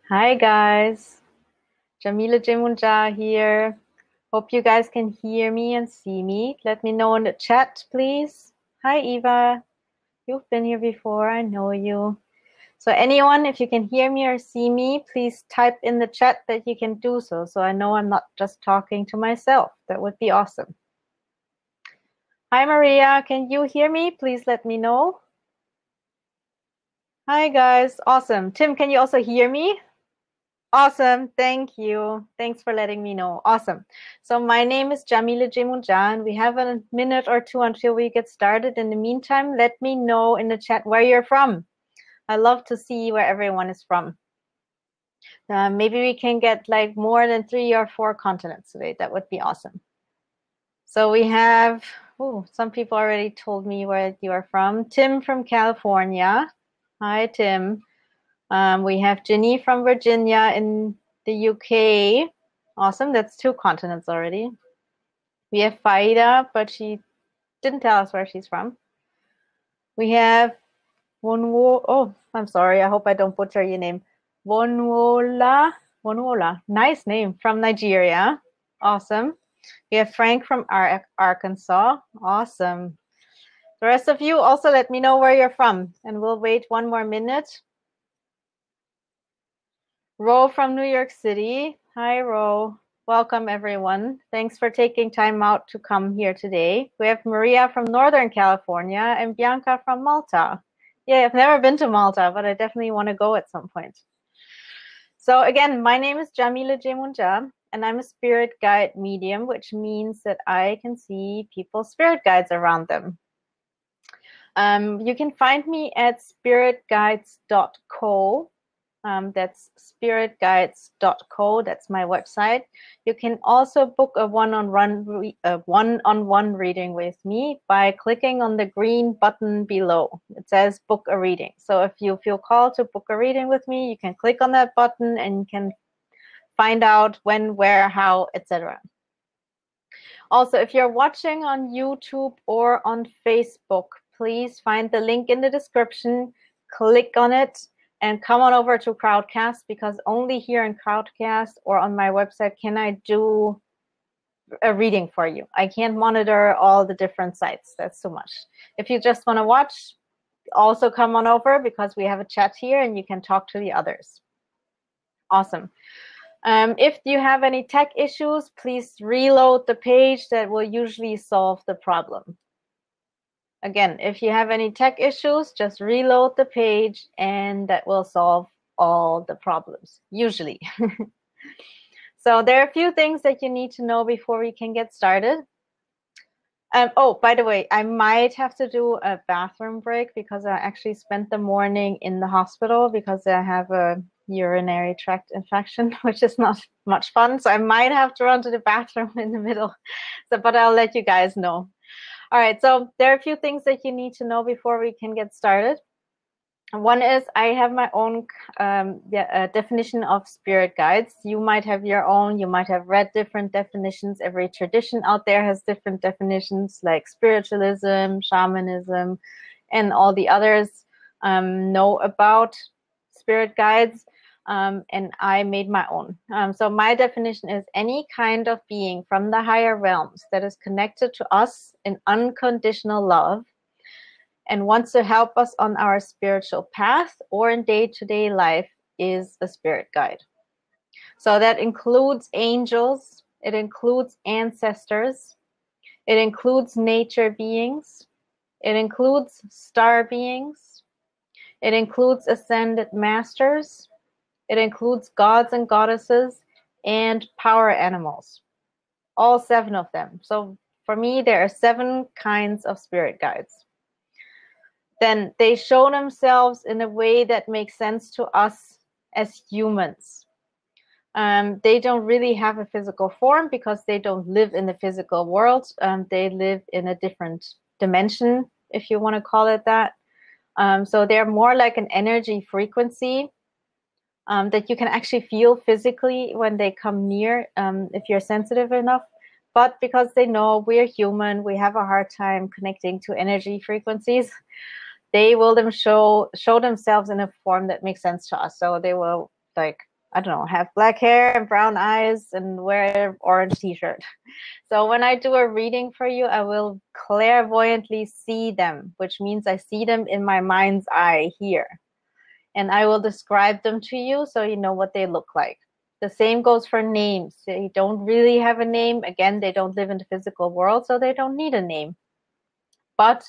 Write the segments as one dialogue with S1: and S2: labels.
S1: Hi guys, Yamile Yemoonyah here. Hope you guys can hear me and see me. Let me know in the chat, please. Hi Eva, you've been here before, I know you. So anyone, if you can hear me or see me, please type in the chat that you can do so I know I'm not just talking to myself. That would be awesome. Hi Maria, can you hear me? Please let me know. Hi guys, awesome. Tim, can you also hear me? Awesome, thank you. Thanks for letting me know. Awesome. So my name is Yamile Yemoonyah, and we have a minute or two until we get started. In the meantime, let me know in the chat where you're from. I love to see where everyone is from. Maybe we can get like more than 3 or 4 continents today. That would be awesome. So we have, some people already told me where you are from. Tim from California. Hi, Tim. We have Jenny from Virginia in the UK. Awesome, that's 2 continents already. We have Faida, but she didn't tell us where she's from. We have Wonwo. I'm sorry, I hope I don't butcher your name. Wonwola. Nice name, from Nigeria. Awesome. We have Frank from Arkansas. Awesome. The rest of you also let me know where you're from, and we'll wait 1 more minute. Ro from New York City. Hi, Ro. Welcome, everyone. Thanks for taking time out to come here today. We have Maria from Northern California and Bianca from Malta. Yeah, I've never been to Malta, but I definitely want to go at some point. So again, my name is Yamile Yemoonyah, and I'm a spirit guide medium, which means that I can see people's spirit guides around them. You can find me at spiritguides.co. That's spiritguides.co. That's my website. You can also book a one-on-one reading with me by clicking on the green button below. It says book a reading. So if you feel called to book a reading with me, you can click on that button and you can find out when, where, how, etc. Also, if you're watching on YouTube or on Facebook, please find the link in the description, click on it, and come on over to Crowdcast, because only here in Crowdcast or on my website can I do a reading for you. I can't monitor all the different sites. That's too much. If you just want to watch, also come on over, because we have a chat here and you can talk to the others. Awesome. If you have any tech issues, please reload the page. That will usually solve the problem. Again, if you have any tech issues, just reload the page and that will solve all the problems, usually. So there are a few things that you need to know before we can get started. Oh, by the way, I might have to do a bathroom break because I actually spent the morning in the hospital because I have a urinary tract infection, which is not much fun. So I might have to run to the bathroom in the middle. But I'll let you guys know. All right, so there are a few things that you need to know before we can get started. One is I have my own definition of spirit guides. You might have your own. You might have read different definitions. Every tradition out there has different definitions, like spiritualism, shamanism, and all the others know about spirit guides. And I made my own. So my definition is any kind of being from the higher realms that is connected to us in unconditional love and wants to help us on our spiritual path or in day-to-day life is a spirit guide. So that includes angels, it includes ancestors, it includes nature beings, it includes star beings, it includes ascended masters, it includes gods and goddesses and power animals, all 7 of them. So for me, there are 7 kinds of spirit guides. Then they show themselves in a way that makes sense to us as humans. They don't really have a physical form because they don't live in the physical world. They live in a different dimension, if you want to call it that. So they're more like an energy frequency that you can actually feel physically when they come near, if you're sensitive enough. But because they know we're human, we have a hard time connecting to energy frequencies, they will show themselves in a form that makes sense to us. So they will like I don't know, have black hair and brown eyes and wear an orange t-shirt. So when I do a reading for you, I will clairvoyantly see them, which means I see them in my mind's eye here. And I will describe them to you so you know what they look like. The same goes for names. They don't really have a name. Again, they don't live in the physical world, so they don't need a name. But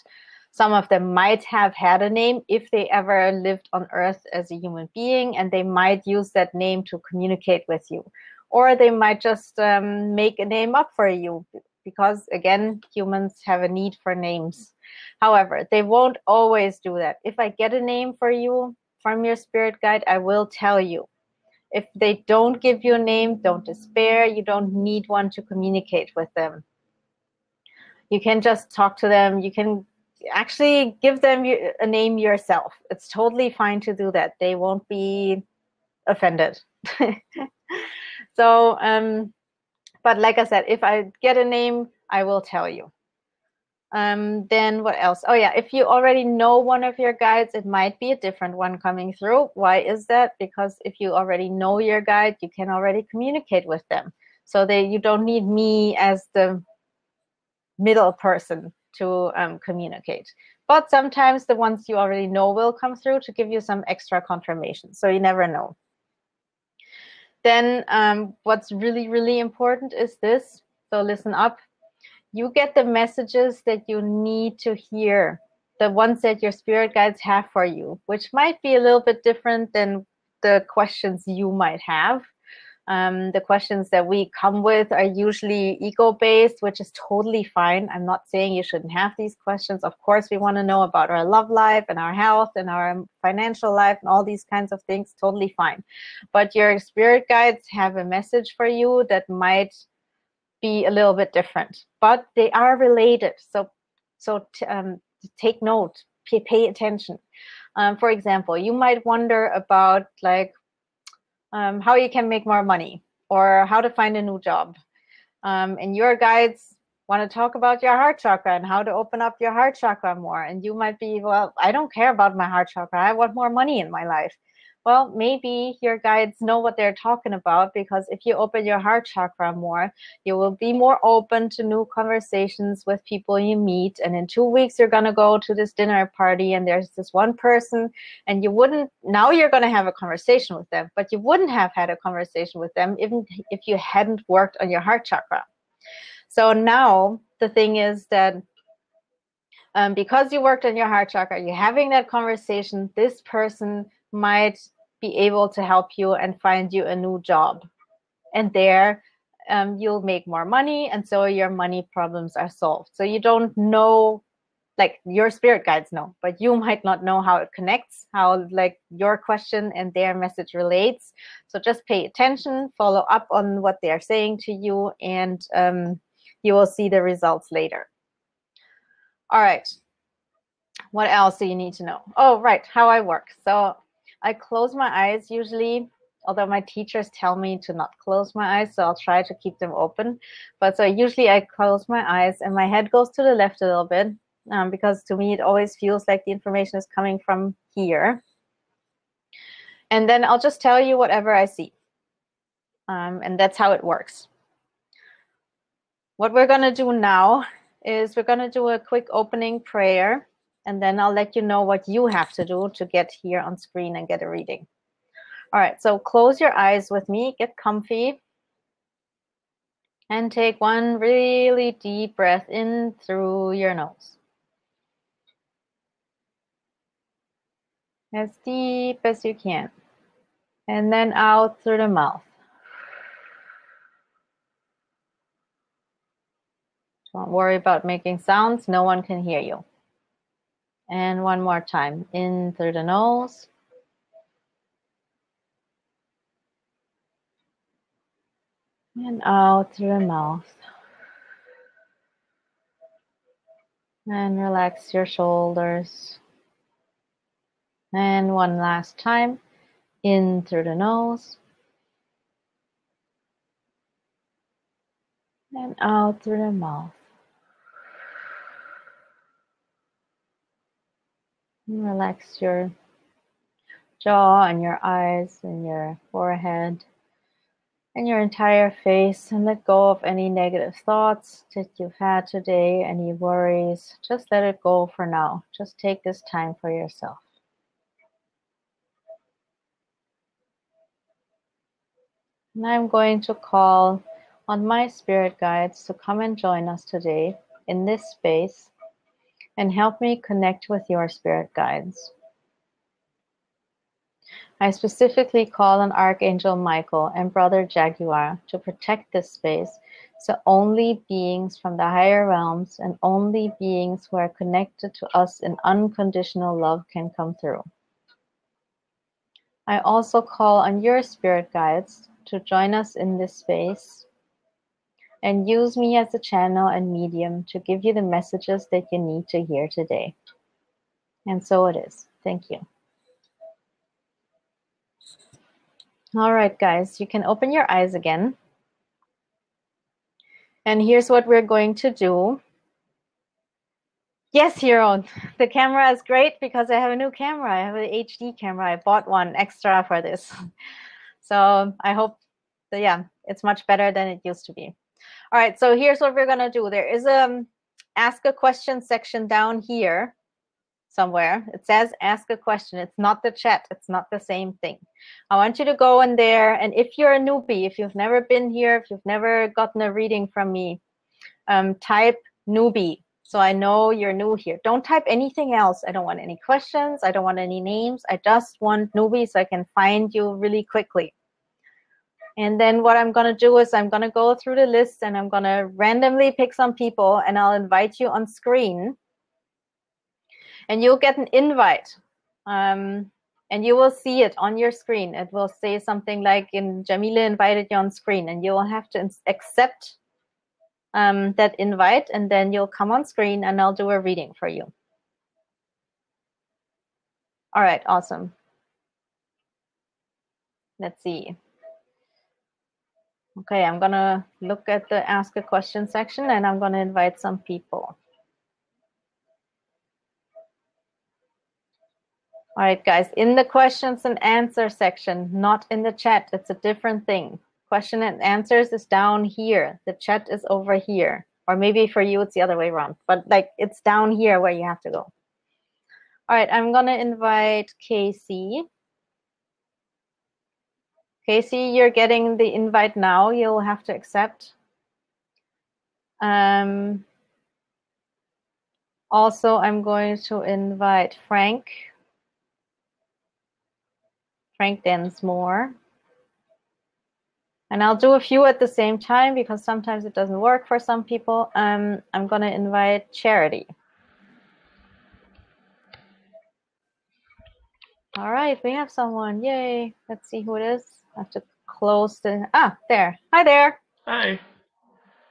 S1: some of them might have had a name if they ever lived on Earth as a human being, and they might use that name to communicate with you. Or they might just make a name up for you because, again, humans have a need for names. However, they won't always do that. If I get a name for you from your spirit guide, I will tell you. If they don't give you a name, don't despair. You don't need one to communicate with them. You can just talk to them. You can actually give them a name yourself. It's totally fine to do that. They won't be offended. So, but like I said, if I get a name, I will tell you. Then what else? Oh yeah, if you already know one of your guides, it might be a different one coming through. Why is that? Because if you already know your guide, you can already communicate with them. So you don't need me as the middle person to communicate. But sometimes the ones you already know will come through to give you some extra confirmation. So you never know. Then what's really, really important is this. So listen up. You get the messages that you need to hear, the ones that your spirit guides have for you, which might be a little bit different than the questions you might have. The questions that we come with are usually ego-based, which is totally fine. I'm not saying you shouldn't have these questions. Of course, we want to know about our love life and our health and our financial life and all these kinds of things. Totally fine. But your spirit guides have a message for you that might be a little bit different, but they are related. So take note, pay attention. For example, you might wonder about like how you can make more money or how to find a new job. And your guides want to talk about your heart chakra and how to open up your heart chakra more. And you might be, well, I don't care about my heart chakra. I want more money in my life. Well, maybe your guides know what they're talking about, because if you open your heart chakra more, you will be more open to new conversations with people you meet. And in 2 weeks, you're going to go to this dinner party and there's this one person, and now you're going to have a conversation with them, but you wouldn't have had a conversation with them even if you hadn't worked on your heart chakra. So now the thing is that because you worked on your heart chakra, you're having that conversation, this person might be able to help you and find you a new job. And there you'll make more money, and so your money problems are solved. So you don't know, like your spirit guides know, but you might not know how it connects, how like your question and their message relates. So just pay attention, follow up on what they're saying to you, and you will see the results later. All right. What else do you need to know? Oh, right, how I work. So I close my eyes usually, although my teachers tell me to not close my eyes, so I'll try to keep them open. But so usually I close my eyes and my head goes to the left a little bit, because to me it always feels like the information is coming from here. And then I'll just tell you whatever I see. And that's how it works. What we're going to do now is we're going to do a quick opening prayer, and then I'll let you know what you have to do to get here on screen and get a reading. All right, so close your eyes with me, get comfy, and take one really deep breath in through your nose. As deep as you can. And then out through the mouth. Don't worry about making sounds, no one can hear you. And one more time, in through the nose. And out through the mouth. And relax your shoulders. And one last time, in through the nose. And out through the mouth. And relax your jaw and your eyes and your forehead and your entire face, and let go of any negative thoughts that you've had today, any worries. Just let it go for now. Just take this time for yourself. And I'm going to call on my spirit guides to come and join us today in this space and help me connect with your spirit guides. I specifically call on Archangel Michael and Brother Jaguar to protect this space, so only beings from the higher realms and only beings who are connected to us in unconditional love can come through. I also call on your spirit guides to join us in this space and use me as a channel and medium to give you the messages that you need to hear today. And so it is. Thank you. All right, guys, you can open your eyes again. And here's what we're going to do. Yes, Hero, the camera is great because I have a new camera. I have an HD camera. I bought one extra for this. So I hope that, yeah, it's much better than it used to be. All right, so here's what we're going to do. There is a ask a question section down here somewhere. It says ask a question. It's not the chat. It's not the same thing. I want you to go in there, and if you're a newbie, if you've never been here, if you've never gotten a reading from me, type newbie. So I know you're new here. Don't type anything else. I don't want any questions. I don't want any names. I just want newbie so I can find you really quickly. And then what I'm going to do is I'm going to go through the list and I'm going to randomly pick some people and I'll invite you on screen. And you'll get an invite. And you will see it on your screen. It will say something like, Yamile invited you on screen. And you will have to accept that invite, and then you'll come on screen and I'll do a reading for you. All right, awesome. Let's see. Okay, I'm gonna look at the ask a question section and I'm gonna invite some people. All right, guys, in the questions and answer section, not in the chat. It's a different thing. Question and answers is down here. The chat is over here. Or maybe for you, it's the other way around. But like, it's down here where you have to go. All right, I'm gonna invite Casey. Casey, you're getting the invite now. You'll have to accept. Also, I'm going to invite Frank Densmore. And I'll do a few at the same time because sometimes it doesn't work for some people. I'm going to invite Charity. All right, we have someone. Yay. Let's see who it is. I have to close the... there. Hi there.
S2: Hi.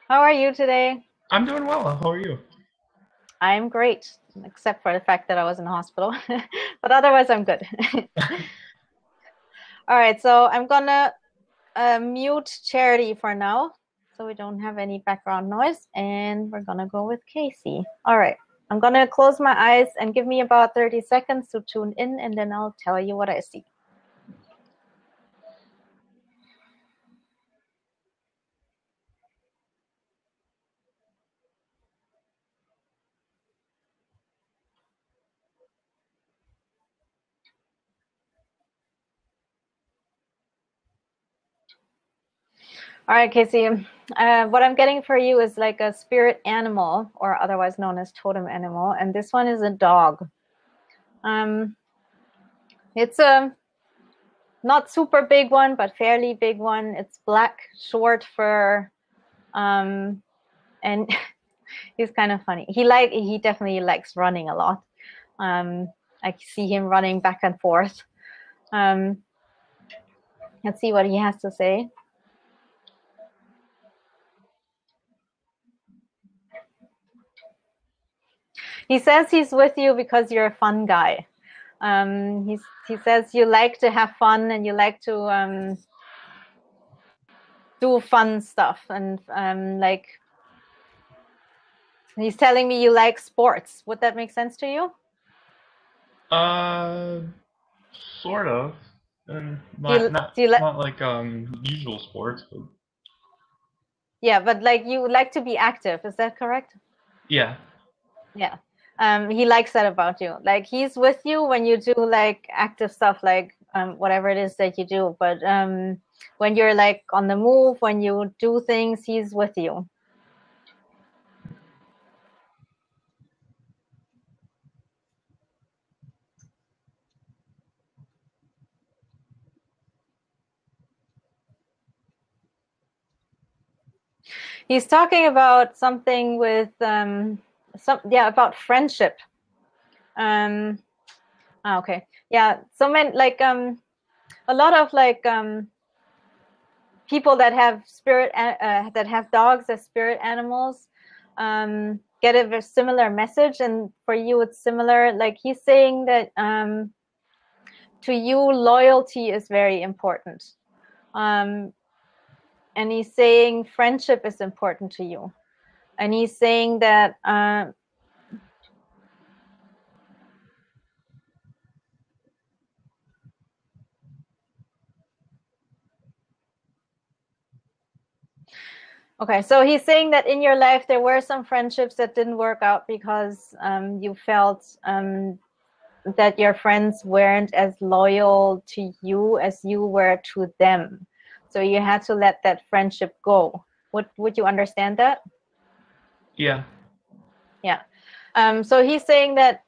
S1: How are you today?
S2: I'm doing well. How are you?
S1: I'm great, except for the fact that I was in the hospital. But otherwise, I'm good. All right, so I'm going to mute Charity for now so we don't have any background noise, and we're gonna go with Casey. All right, I'm gonna close my eyes and give me about 30 seconds to tune in, and then I'll tell you what I see. All right, Casey, what I'm getting for you is like a spirit animal, or otherwise known as totem animal, and this one is a dog. It's a not super big one, but fairly big one. It's black, short fur, and he's kind of funny. He definitely likes running a lot. I see him running back and forth. Let's see what he has to say. He says he's with you because you're a fun guy. He says you like to have fun and you like to do fun stuff, and like he's telling me you like sports. Would that make sense to you?
S2: Uh, Sort of. And
S1: Do you
S2: not
S1: do you like?
S2: not like usual sports, but
S1: Yeah, but like you like to be active. Is that correct?
S2: yeah.
S1: Yeah. He likes that about you. Like he's with you when you do like active stuff, like whatever it is that you do. But when you're like on the move, when you do things, he's with you. He's talking about something with about friendship. Um, okay. Yeah. So many like a lot of like people that have that have dogs as spirit animals get a very similar message, and for you it's similar. Like he's saying that to you loyalty is very important, um, and he's saying friendship is important to you, and he's saying that okay, so he's saying that in your life there were some friendships that didn't work out because you felt that your friends weren't as loyal to you as you were to them. So you had to let that friendship go. Would you understand that?
S2: Yeah.
S1: Yeah. So he's saying that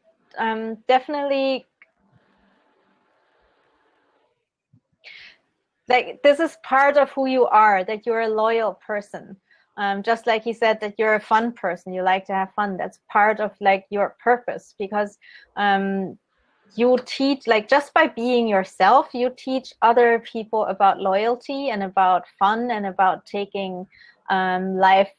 S1: definitely, like this is part of who you are, that you're a loyal person. Just like he said that you're a fun person, you like to have fun. That's part of like your purpose, because you teach, like just by being yourself, you teach other people about loyalty and about fun and about taking life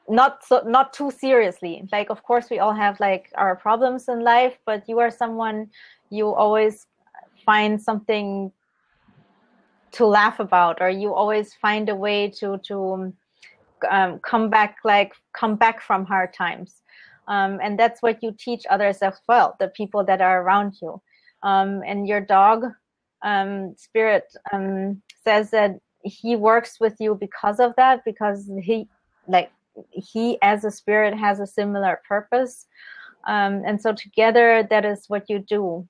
S1: not too seriously. Like of course we all have like our problems in life, but you are someone, you always find something to laugh about, or you always find a way to come back from hard times, and that's what you teach others as well, the people that are around you. And your dog spirit says that he works with you because of that, because he as a spirit has a similar purpose, and so together that is what you do.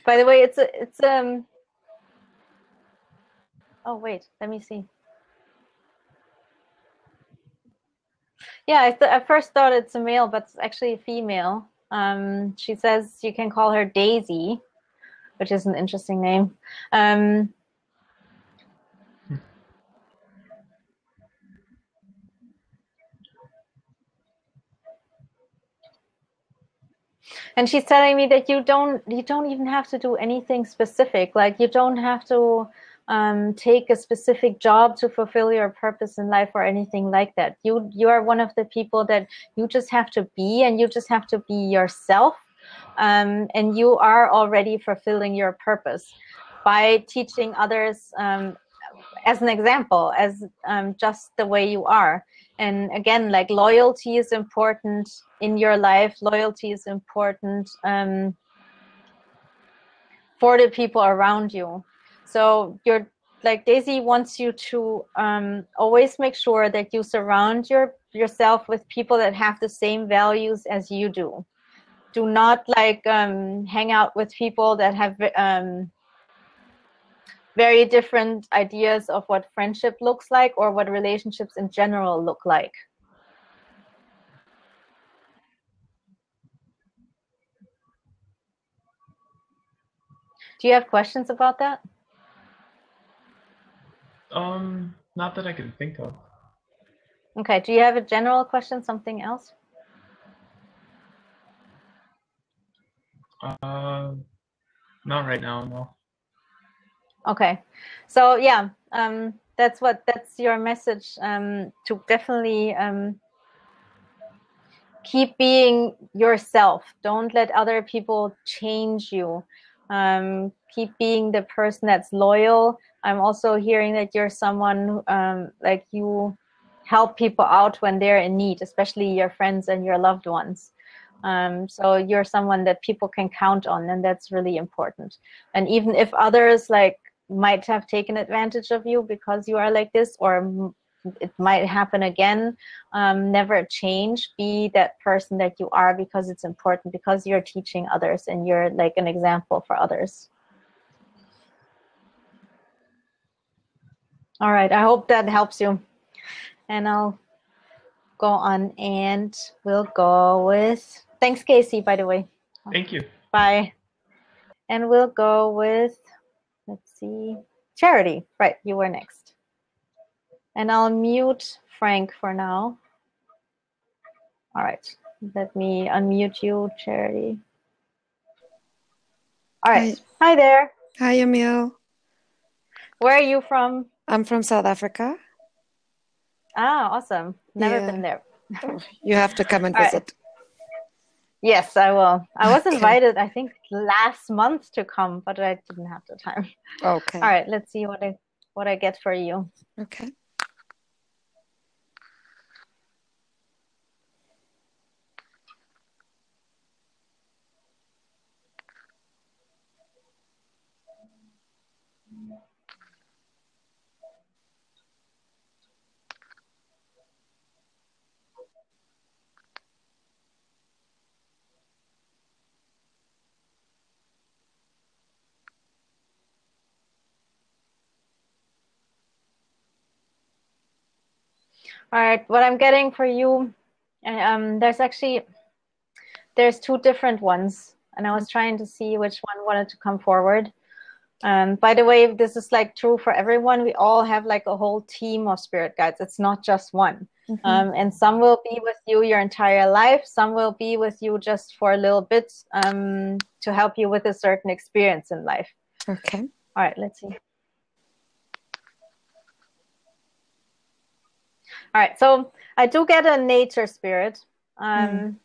S1: By the way, it's oh wait, let me see. Yeah, I first thought it's a male, but it's actually a female. She says you can call her Daisy, which is an interesting name. Um, and she's telling me that you don't even have to do anything specific. Like you don't have to take a specific job to fulfill your purpose in life or anything like that. You are one of the people that you just have to be, and you just have to be yourself. And you are already fulfilling your purpose by teaching others, as an example, as just the way you are. And again, like loyalty is important in your life. Loyalty is important for the people around you. So you're like Daisy wants you to always make sure that you surround yourself with people that have the same values as you do. Do not like hang out with people that have very different ideas of what friendship looks like or what relationships in general look like. Do you have questions about that?
S2: Not that I can think of.
S1: Okay, do you have a general question, something else?
S2: Uh, Not right now, no.
S1: Okay, so yeah, that's your message, to definitely keep being yourself. Don't let other people change you. Keep being the person that's loyal. I'm also hearing that you're someone like you help people out when they're in need, especially your friends and your loved ones. So you're someone that people can count on, and that's really important. And even if others like might have taken advantage of you because you are like this, or it might happen again, never change. Be that person that you are, because it's important, because you're teaching others and you're like an example for others. All right, I hope that helps you. And I'll go on and we'll go with, thanks Casey, by the way.
S2: Thank you.
S1: Bye. And we'll go with, let's see, Charity. Right, you were next. And I'll mute Frank for now. All right, let me unmute you, Charity. All right. Hi there.
S3: Hi, Yamile.
S1: Where are you from?
S3: I'm from South Africa.
S1: Ah, awesome. Never been there.
S3: You have to come and visit.
S1: Right. Yes, I will. I was invited, I think, last month to come, but I didn't have the time.
S3: Okay.
S1: All right, let's see what I get for you.
S3: Okay.
S1: All right, what I'm getting for you, there's two different ones, and I was trying to see which one wanted to come forward. By the way, this is like true for everyone. We all have like a whole team of spirit guides. It's not just one. And some will be with you your entire life. Some will be with you just for a little bit to help you with a certain experience in life.
S3: Okay.
S1: All right, let's see. All right, so I do get a nature spirit. And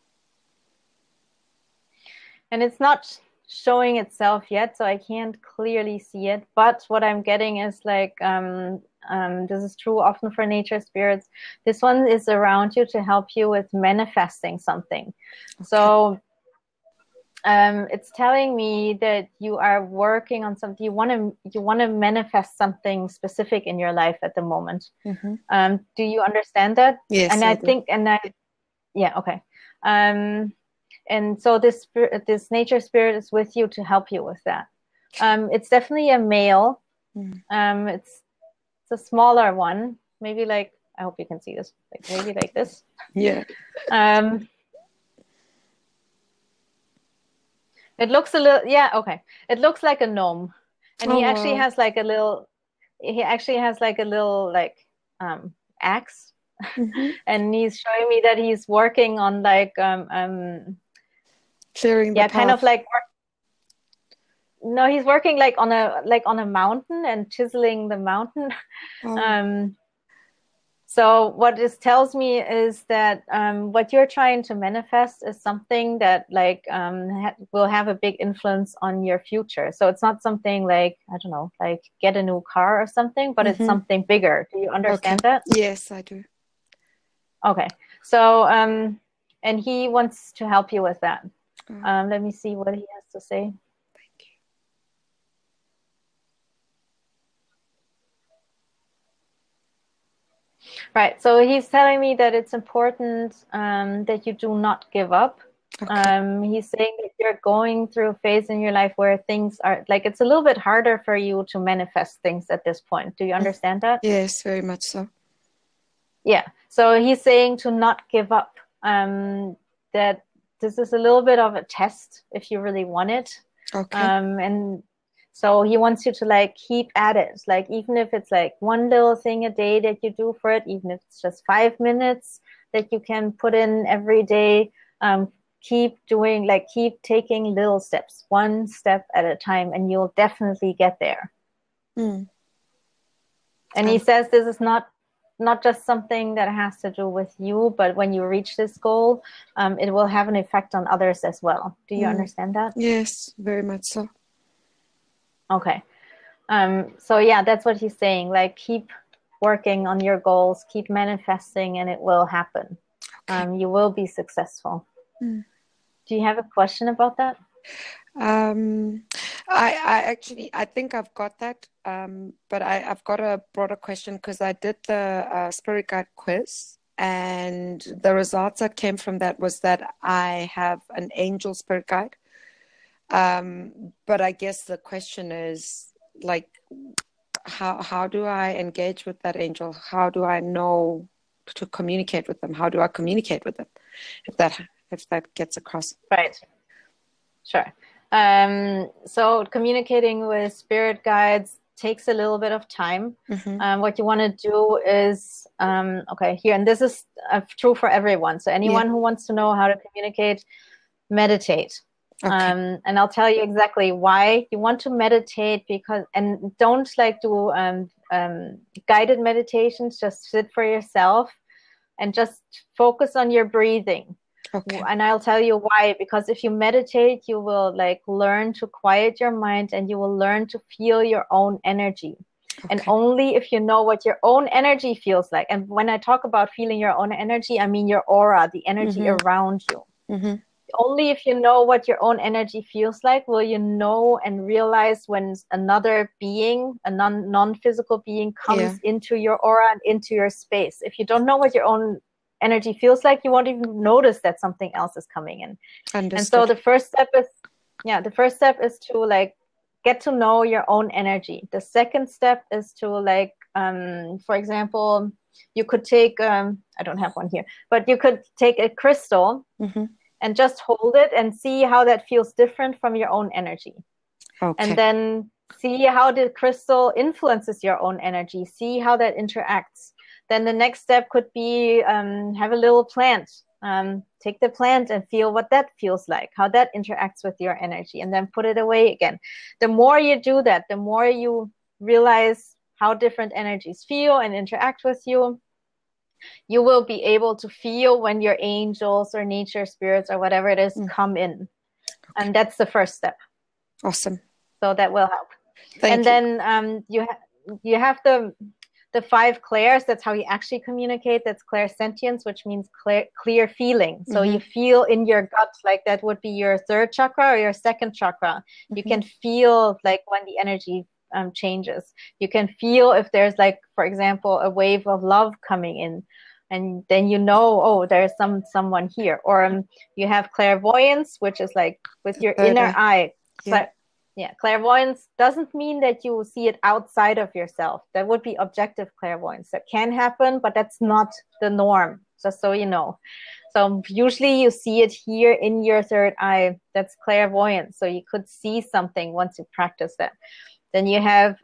S1: it's not showing itself yet, so I can't clearly see it. But what I'm getting is like, this is true often for nature spirits. This one is around you to help you with manifesting something. Okay. So it's telling me that you are working on something. You want to manifest something specific in your life at the moment. Do you understand that?
S3: Yes.
S1: And I think, yeah, okay. And so this nature spirit is with you to help you with that. It's definitely a male. It's a smaller one. Maybe like, I hope you can see this. Like maybe like this.
S3: Yeah.
S1: It looks a little, yeah, okay. It looks like a gnome. And he actually has like a little like axe. And he's showing me that he's working on like
S3: clearing the path.
S1: kind of like no, he's working like on a mountain and chiseling the mountain. So what this tells me is that what you're trying to manifest is something that like will have a big influence on your future. So it's not something like, I don't know, like get a new car or something, but it's something bigger. Do you understand that?
S3: Yes, I do.
S1: Okay. So and he wants to help you with that. Let me see what he has to say. Right. So he's telling me that it's important that you do not give up. He's saying that you're going through a phase in your life where things are like, it's a little bit harder for you to manifest things at this point. Do you understand that?
S3: Yes, very much so.
S1: Yeah. So he's saying to not give up. That this is a little bit of a test if you really want it.
S3: Okay.
S1: And so he wants you to like keep at it. Like even if it's like one little thing a day that you do for it, even if it's just 5 minutes that you can put in every day, keep taking little steps, one step at a time, and you'll definitely get there. And he says this is not just something that has to do with you, but when you reach this goal, it will have an effect on others as well. Do you understand that?
S3: Yes, very much so.
S1: Okay. So yeah, that's what he's saying. Like, keep working on your goals, keep manifesting, and it will happen.
S3: Okay.
S1: You will be successful.
S3: Mm.
S1: Do you have a question about that?
S3: I think I've got that. But I've got a broader question because I did the spirit guide quiz, and the results that came from that was that I have an angel spirit guide. But I guess the question is, like, how do I engage with that angel? How do I know to communicate with them? How do I communicate with them? If that gets across.
S1: Right. Sure. So communicating with spirit guides takes a little bit of time.
S3: Mm-hmm.
S1: What you want to do is, okay, here, and this is true for everyone. So anyone who wants to know how to communicate, meditate.
S3: Okay.
S1: And I'll tell you exactly why you want to meditate, because, and don't like do guided meditations. Just sit for yourself and just focus on your breathing.
S3: Okay.
S1: And I'll tell you why, because if you meditate, you will like learn to quiet your mind, and you will learn to feel your own energy.
S3: Okay.
S1: And only if you know what your own energy feels like. And when I talk about feeling your own energy, I mean your aura, the energy around you.
S3: Mm-hmm.
S1: Only if you know what your own energy feels like will you know and realize when another being, a non-physical being, comes into your aura and into your space. If you don't know what your own energy feels like, you won't even notice that something else is coming in.
S3: Understood.
S1: And so the first step is to like get to know your own energy. The second step is to like, for example, you could take, I don't have one here, but you could take a crystal and just hold it and see how that feels different from your own energy.
S3: Okay.
S1: And then see how the crystal influences your own energy. See how that interacts. Then the next step could be have a little plant. Take the plant and feel what that feels like, how that interacts with your energy, and then put it away again. The more you do that, the more you realize how different energies feel and interact with you. You will be able to feel when your angels or nature spirits or whatever it is come in. Okay. And that's the first step.
S3: Awesome.
S1: So that will help.
S3: Thank you.
S1: Then you have the 5 clairs. That's how you actually communicate. That's clairsentience, which means clear feeling. So you feel in your gut, like that would be your 3rd chakra or your 2nd chakra. You can feel like when the energy changes. You can feel if there's like, for example, a wave of love coming in, and then you know, oh, there's someone here. Or you have clairvoyance, which is like with your inner eye. Clairvoyance doesn't mean that you see it outside of yourself. That would be objective clairvoyance. That can happen, but that's not the norm, just so you know. So usually you see it here in your 3rd eye. That's clairvoyance. So you could see something once you practice that. Then you have,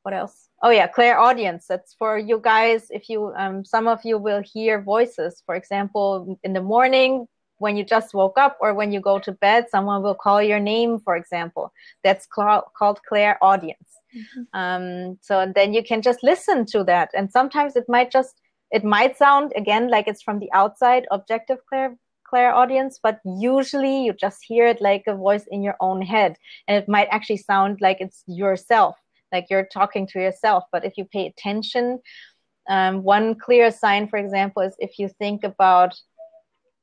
S1: what else? Oh yeah, clairaudience. That's for you guys. If you, some of you will hear voices. For example, in the morning, when you just woke up, or when you go to bed, someone will call your name, for example. That's called clairaudience. So then you can just listen to that. And sometimes it might sound, again, like it's from the outside, objective clairaudience, but usually you just hear it like a voice in your own head, and it might actually sound like it's yourself, like you're talking to yourself. But if you pay attention, one clear sign, for example, is if you think about,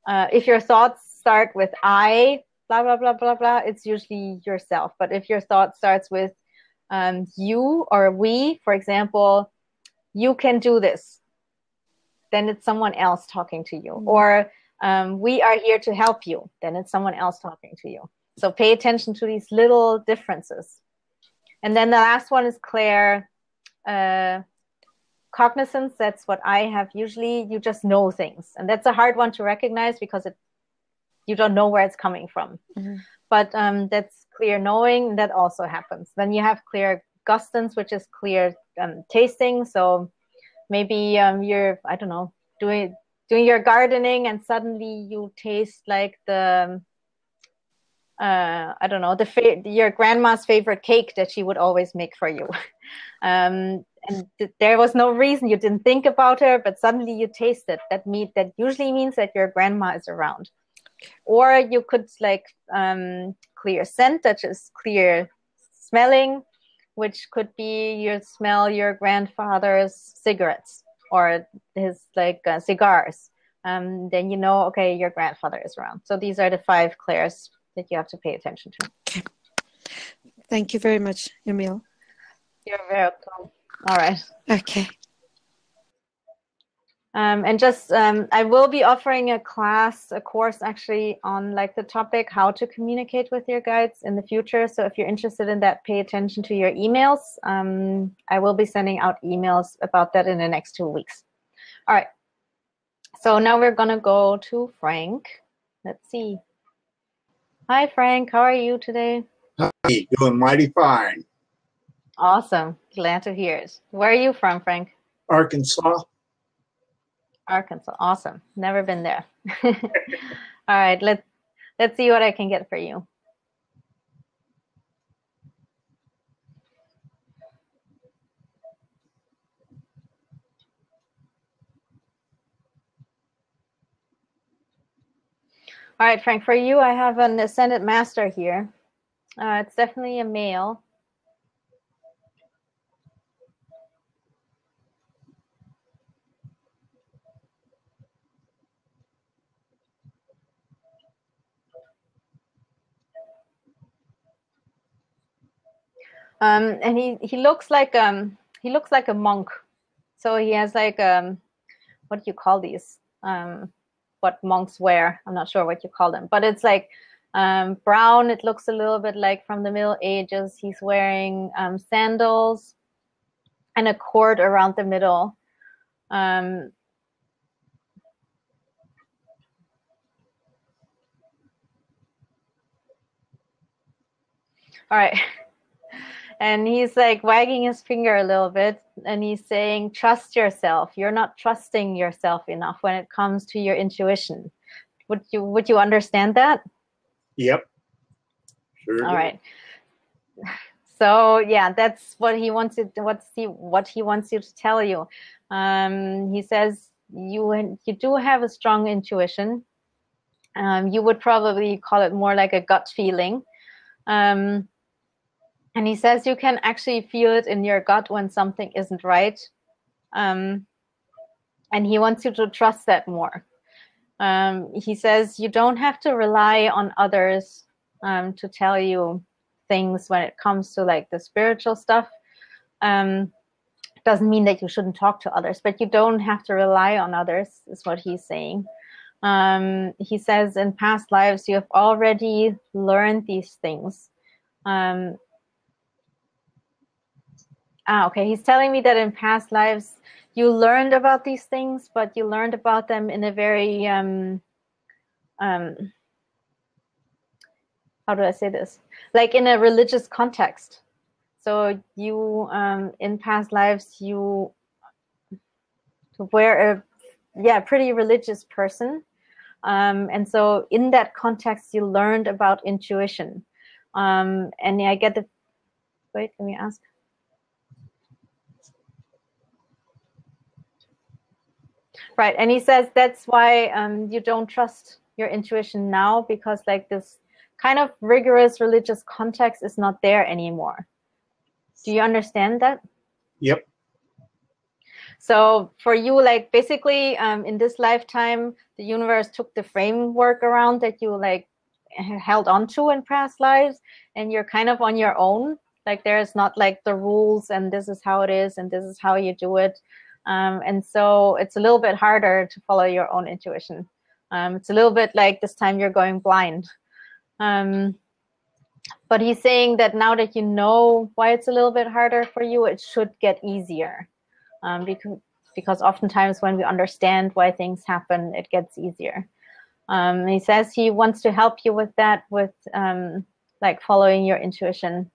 S1: if your thoughts start with I, blah, blah, blah, blah, blah, it's usually yourself. But if your thought starts with you or we, for example, you can do this, then it's someone else talking to you. Or we are here to help you, then it's someone else talking to you. So pay attention to these little differences. And then the last one is cognizance. That's what I have usually. You just know things, and that's a hard one to recognize because you don't know where it's coming from. But that's clear knowing. That also happens. Then you have clear gustance, which is clear tasting. So maybe you're, I don't know, doing your gardening, and suddenly you taste like the I don't know, your grandma's favorite cake that she would always make for you. And there was no reason, you didn't think about her, but suddenly you taste it. That usually means that your grandma is around. Or you could like clear scent, that is clear smelling, which could be you smell your grandfather's cigarettes or his like cigars. Then you know, okay, your grandfather is around. So these are the 5 clairs that you have to pay attention to.
S3: Okay. Thank you very much, Yamile.
S1: You're welcome. All right.
S3: Okay.
S1: And just, I will be offering a course actually on like the topic, how to communicate with your guides in the future. So if you're interested in that, pay attention to your emails. I will be sending out emails about that in the next 2 weeks. All right. So now we're going to go to Frank. Let's see. Hi, Frank. How are you today?
S4: Hi, doing mighty fine.
S1: Awesome. Glad to hear it. Where are you from, Frank?
S4: Arkansas.
S1: Arkansas. Awesome. Never been there. All right. Let's see what I can get for you. All right, Frank, for you, I have an Ascended Master here. It's definitely a male. And he looks like a monk. So he has like what do you call these? What monks wear? I'm not sure what you call them, but it's like brown. It looks a little bit like from the Middle Ages. He's wearing sandals and a cord around the middle. All right. And he's like wagging his finger a little bit and he's saying, trust yourself. You're not trusting yourself enough when it comes to your intuition. Would you understand that?
S4: Yep. Sure.
S1: All right. So yeah, that's what he wants what he wants you to tell you. He says you do have a strong intuition. You would probably call it more like a gut feeling. And he says you can actually feel it in your gut when something isn't right. And he wants you to trust that more. He says you don't have to rely on others to tell you things when it comes to like the spiritual stuff. Doesn't mean that you shouldn't talk to others, but you don't have to rely on others, is what he's saying. He says in past lives you have already learned these things. Okay, he's telling me that in past lives you learned about these things, but you learned about them in a very how do I say this? Like in a religious context. So you in past lives you were a pretty religious person. And so in that context you learned about intuition. And I get the wait, let me ask. Right, and he says that's why you don't trust your intuition now, because like this kind of rigorous religious context is not there anymore. Do you understand that?
S4: Yep.
S1: So for you, like basically in this lifetime, the universe took the framework around that you like held on to in past lives, and you're kind of on your own. Like there's not like the rules and this is how it is and this is how you do it. And so it's a little bit harder to follow your own intuition. It's a little bit like this time you're going blind. But he's saying that now that you know why it's a little bit harder for you, it should get easier. Because oftentimes when we understand why things happen, it gets easier. He says he wants to help you with that, with like following your intuition.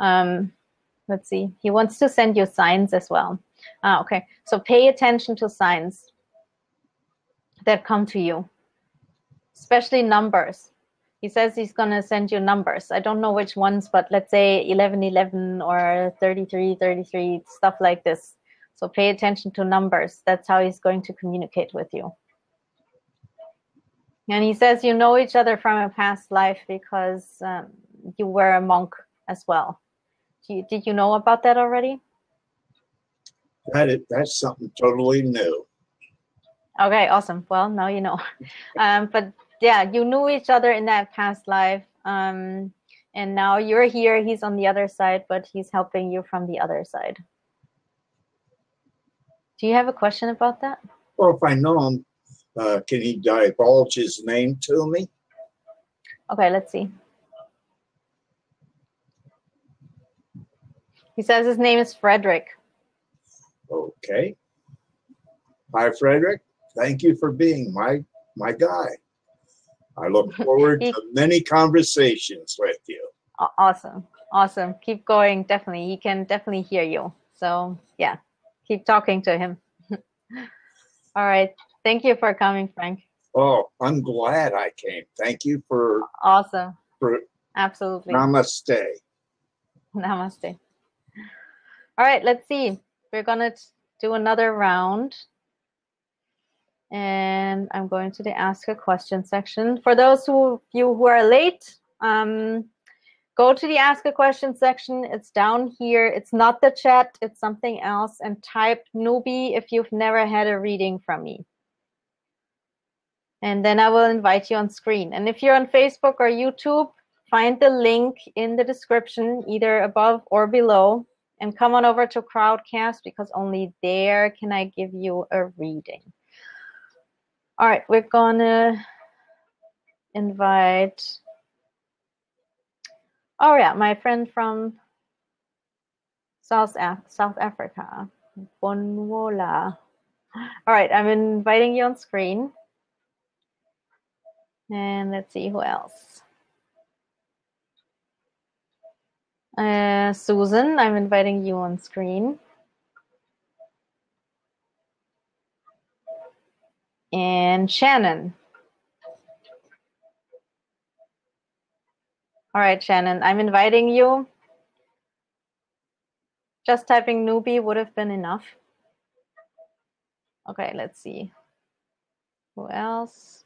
S1: Let's see. He wants to send you signs as well. Okay, so pay attention to signs that come to you, especially numbers. He says he's going to send you numbers. I don't know which ones, but let's say 1111 or 3333, stuff like this. So pay attention to numbers. That's how he's going to communicate with you. And he says you know each other from a past life because you were a monk as well. Did you know about that already?
S4: That's something totally new.
S1: Okay, awesome. Well, now you know. But yeah, you knew each other in that past life. And now you're here. He's on the other side, but he's helping you from the other side. Do you have a question about that?
S4: Well, if I know him, can he divulge his name to me?
S1: Okay, let's see. He says his name is Frederick.
S4: Okay. Hi, Frederick. Thank you for being my guy. I look forward to many conversations with you.
S1: Awesome. Awesome. Keep going. Definitely. He can definitely hear you. So yeah, keep talking to him. All right. Thank you for coming, Frank.
S4: Oh, I'm glad I came. Thank you for
S1: Awesome.
S4: for
S1: Absolutely.
S4: namaste.
S1: Namaste. All right, let's see. We're gonna do another round. And I'm going to the ask a question section. For those of you who are late, go to the ask a question section. It's down here. It's not the chat, it's something else. And type newbie if you've never had a reading from me. And then I will invite you on screen. And if you're on Facebook or YouTube, find the link in the description, either above or below, and come on over to Crowdcast because only there can I give you a reading. All right, we're gonna invite, oh yeah, my friend from South Africa, Bonwola. All right, I'm inviting you on screen. And let's see who else. Susan, I'm inviting you on screen. And Shannon. All right, Shannon, I'm inviting you. Just typing newbie would have been enough. Okay, let's see. Who else?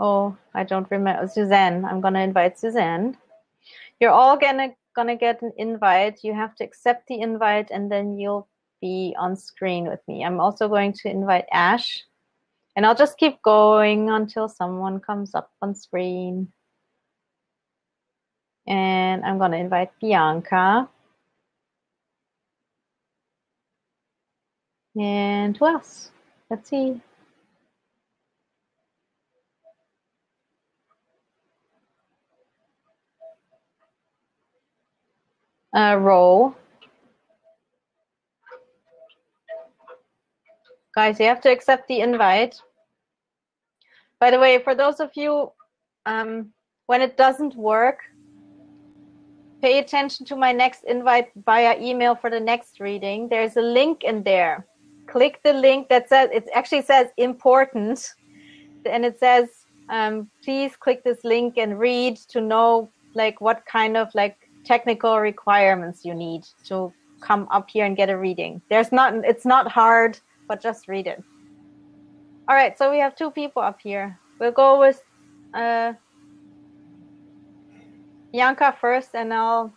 S1: Oh, I don't remember. Suzanne. I'm gonna invite Suzanne. You're all gonna get an invite. You have to accept the invite and then you'll be on screen with me. I'm also going to invite Ash. And I'll just keep going until someone comes up on screen. And I'm gonna invite Bianca. And who else? Let's see. Ro. Guys, you have to accept the invite. By the way, for those of you, when it doesn't work, pay attention to my next invite via email for the next reading. There's a link in there. Click the link that says, it actually says important. And it says, please click this link and read to know like what kind of like technical requirements you need to come up here and get a reading. It's not hard, but just read it. All right, so we have two people up here. We'll go with Bianca first, and I'll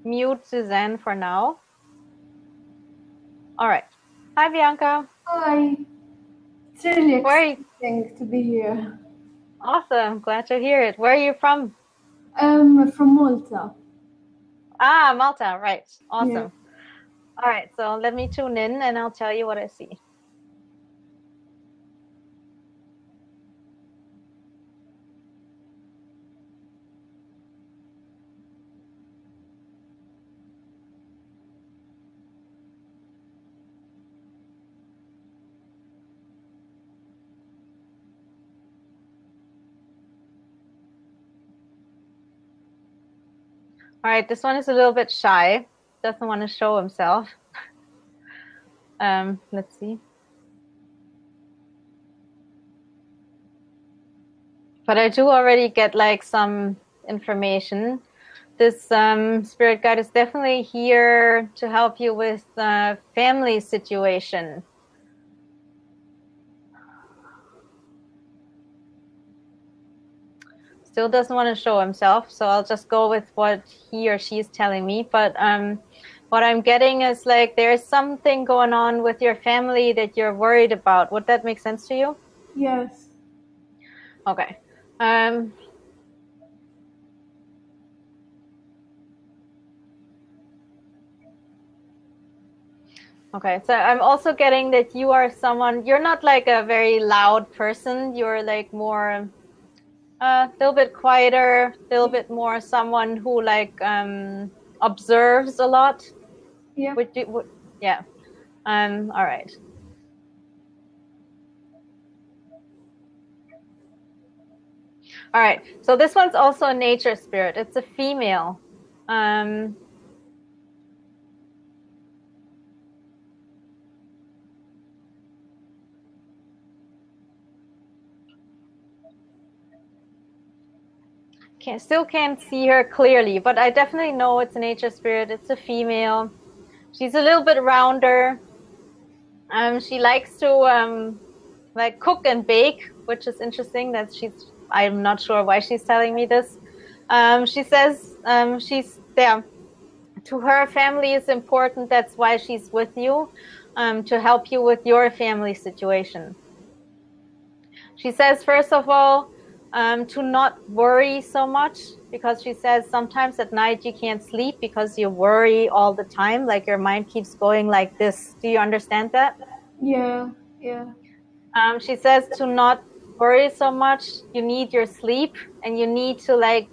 S1: mute Suzanne for now. All right. Hi, Bianca.
S5: Hi. It's really exciting to be here.
S1: Awesome. Glad to hear it. Where are you from?
S5: From Malta.
S1: Ah, Malta. Right. Awesome.
S5: Yeah.
S1: All right. So let me tune in and I'll tell you what I see. All right, this one is a little bit shy. Doesn't want to show himself. Let's see. But I do already get like some information. This spirit guide is definitely here to help you with family situation. Still doesn't want to show himself, so I'll just go with what he or she is telling me. But what I'm getting is like there's something going on with your family that you're worried about. Would that make sense to you?
S5: Yes.
S1: Okay. Okay, so I'm also getting that you are someone, you're not like a very loud person. You're like more, a little bit quieter, a little bit more someone who like observes a lot.
S5: Yeah.
S1: Yeah. All right. All right. So this one's also a nature spirit. It's a female. Still can't see her clearly, but I definitely know it's a nature spirit. It's a female. She's a little bit rounder. She likes to like cook and bake, which is interesting. That I'm not sure why she's telling me this. She says she's there. To her, family is important. That's why she's with you, to help you with your family situation. She says, first of all, to not worry so much, because she says sometimes at night you can't sleep because you worry all the time, like your mind keeps going like this. Do you understand that?
S5: Yeah. Yeah.
S1: She says to not worry so much. You need your sleep, and you need to like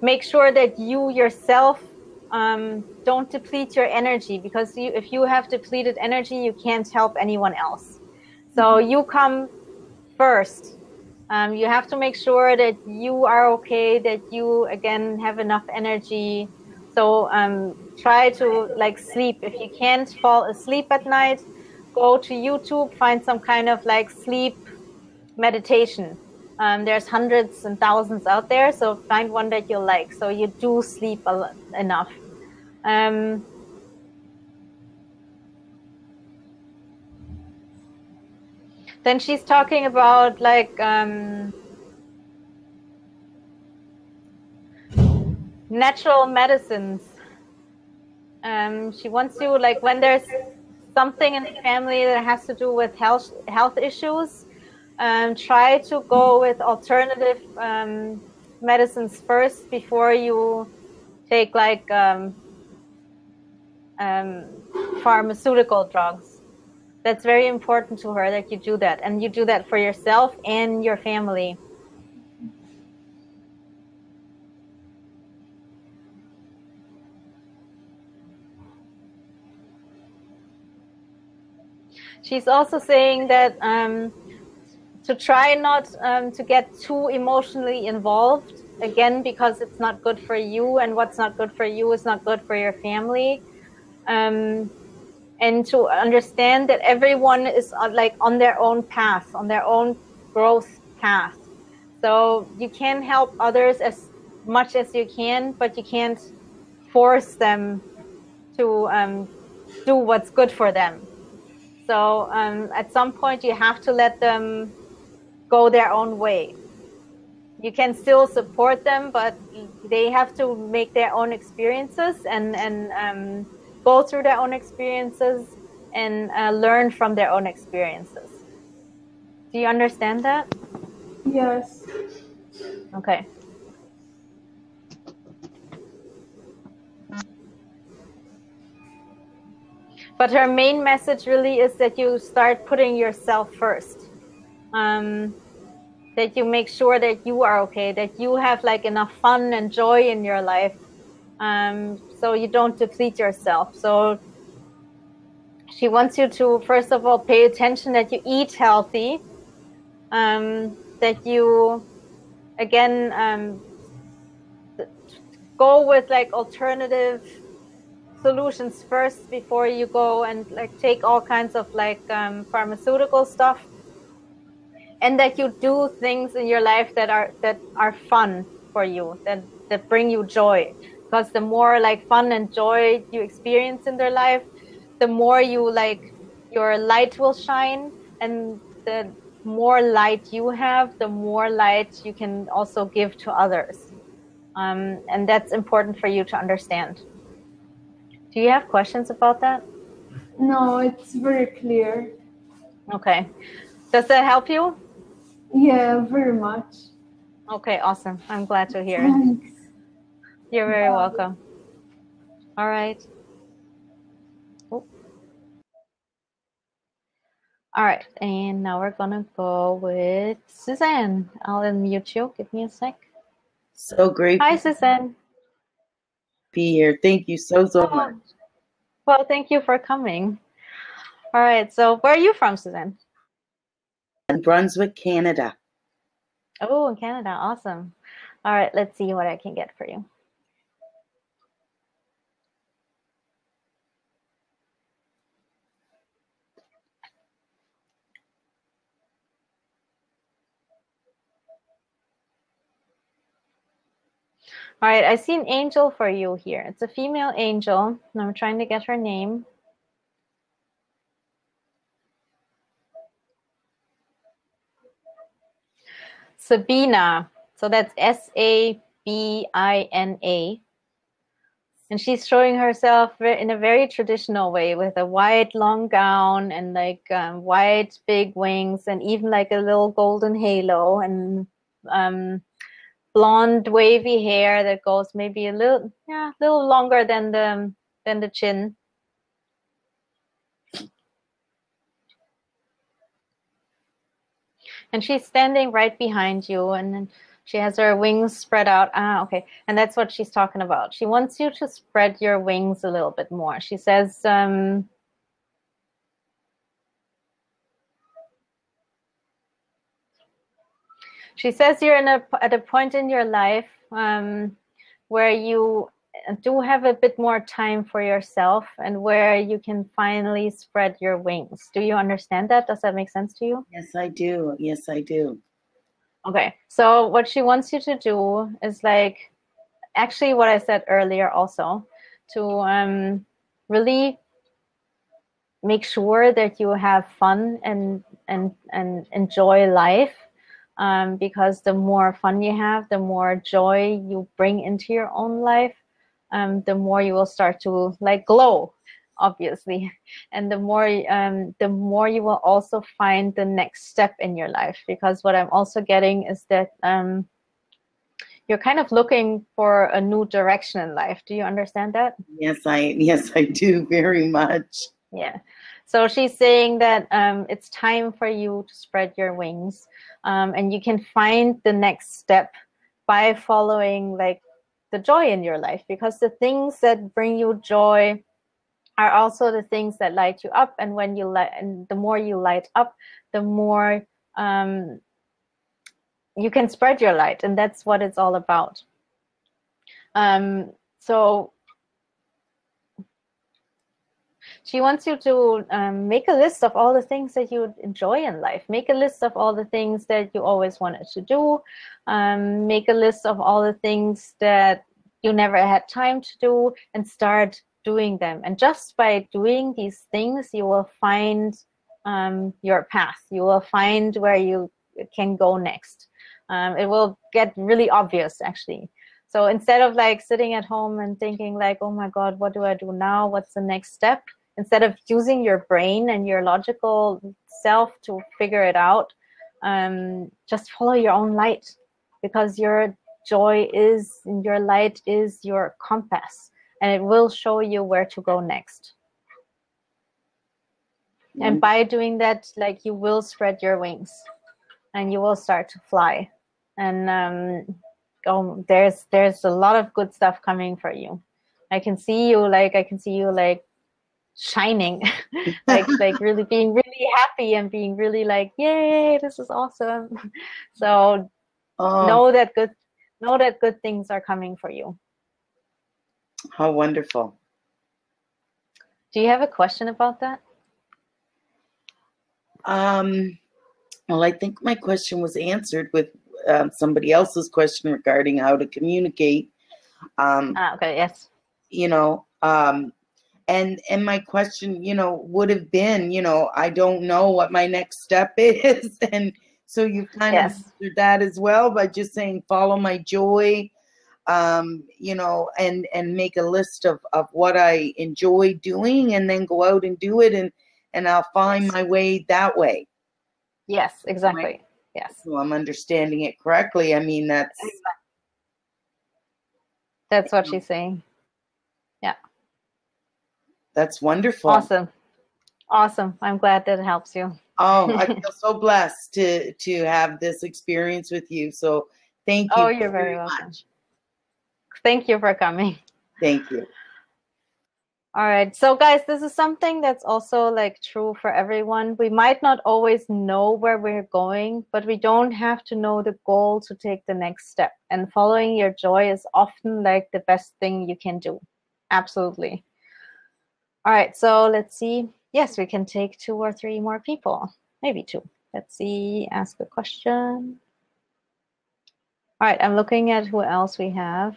S1: make sure that you yourself don't deplete your energy, because if you have depleted energy, you can't help anyone else. So you come first. You have to make sure that you are okay, that you again have enough energy. So try to like sleep. If you can't fall asleep at night, go to YouTube, find some kind of like sleep meditation. There's hundreds and thousands out there, so find one that you like, so you do sleep enough. Then she's talking about like natural medicines. She wants you, like when there's something in the family that has to do with health issues, try to go with alternative medicines first before you take like pharmaceutical drugs. That's very important to her that you do that, and you do that for yourself and your family. She's also saying that to try not to get too emotionally involved, again, because it's not good for you, and what's not good for you is not good for your family. And to understand that everyone is like on their own path, on their own growth path. So you can help others as much as you can, but you can't force them to do what's good for them. So at some point you have to let them go their own way. You can still support them, but they have to make their own experiences and go through their own experiences and learn from their own experiences. Do you understand that?
S5: Yes.
S1: Okay. But her main message really is that you start putting yourself first. That you make sure that you are okay, that you have like enough fun and joy in your life, so you don't deplete yourself. So she wants you to, first of all, pay attention that you eat healthy, that you, again, go with like alternative solutions first before you go and like take all kinds of like pharmaceutical stuff, and that you do things in your life that are fun, for you, that bring you joy. Because the more like fun and joy you experience in their life, the more you like your light will shine, and the more light you have, the more light you can also give to others. And that's important for you to understand. Do you have questions about that?
S5: No, it's very clear.
S1: Okay. Does that help you?
S5: Yeah, very much.
S1: Okay, awesome. I'm glad to hear.
S5: Thanks.
S1: You're very
S5: Bye.
S1: welcome. All right. Oh. All right, and now we're gonna go with Suzanne. I'll unmute you. Give me a sec.
S6: So grateful
S1: Hi, Suzanne.
S6: to be here. Thank you so much.
S1: Well, thank you for coming. All right, so where are you from, Suzanne?
S6: In Brunswick, Canada.
S1: Oh, in Canada. Awesome. All right, let's see what I can get for you. All right, I see an angel for you here. It's a female angel, and I'm trying to get her name. Sabina. So that's Sabina. And she's showing herself in a very traditional way with a white long gown and like white big wings and even like a little golden halo and blonde wavy hair that goes maybe a little longer than the chin. And she's standing right behind you, and then she has her wings spread out. Ah, okay. And that's what she's talking about. She wants you to spread your wings a little bit more. She says, you're at a point in your life where you do have a bit more time for yourself and where you can finally spread your wings. Do you understand that? Does that make sense to you?
S6: Yes, I do. Yes, I do.
S1: Okay. So what she wants you to do is like actually what I said earlier also, to really make sure that you have fun and enjoy life. Because the more fun you have, the more joy you bring into your own life, the more you will start to like glow, obviously, and the more you will also find the next step in your life. Because what I'm also getting is that you're kind of looking for a new direction in life. Do you understand that?
S6: Yes, I do very much.
S1: Yeah. So she's saying that it's time for you to spread your wings, and you can find the next step by following like the joy in your life, because the things that bring you joy are also the things that light you up. And when you and the more you light up, the more you can spread your light, and that's what it's all about. So she wants you to make a list of all the things that you enjoy in life. Make a list of all the things that you always wanted to do. Make a list of all the things that you never had time to do, and start doing them. And just by doing these things, you will find your path. You will find where you can go next. It will get really obvious, actually. So instead of like sitting at home and thinking like, oh my God, what do I do now? What's the next step? Instead of using your brain and your logical self to figure it out, just follow your own light, because your joy is, your light is your compass, and it will show you where to go next. And by doing that, like, you will spread your wings and you will start to fly. And there's a lot of good stuff coming for you. I can see you like shining, like really being really happy and being really like, yay, this is awesome. So know that good things are coming for you.
S6: How wonderful.
S1: Do you have a question about that?
S6: Well, I think my question was answered with somebody else's question regarding how to communicate.
S1: Okay, yes.
S6: You know, and my question, you know, would have been, you know, I don't know what my next step is. And so you kind of answered that as well by just saying, follow my joy, you know, and make a list of what I enjoy doing and then go out and do it. And I'll find my way that way.
S1: Yes, exactly.
S6: Right?
S1: Yes.
S6: So I'm understanding it correctly. I mean, that's
S1: what she's saying. Yeah.
S6: That's wonderful.
S1: Awesome. Awesome. I'm glad that helps you.
S6: Oh, I feel so blessed to have this experience with you. So thank you.
S1: Oh, you're very welcome. Thank you for coming.
S6: Thank you.
S1: All right. So guys, this is something that's also like true for everyone. We might not always know where we're going, but we don't have to know the goal to take the next step. And following your joy is often like the best thing you can do. Absolutely. All right. So let's see. Yes, we can take 2 or 3 more people. Maybe 2. Let's see. Ask a question. All right. I'm looking at who else we have.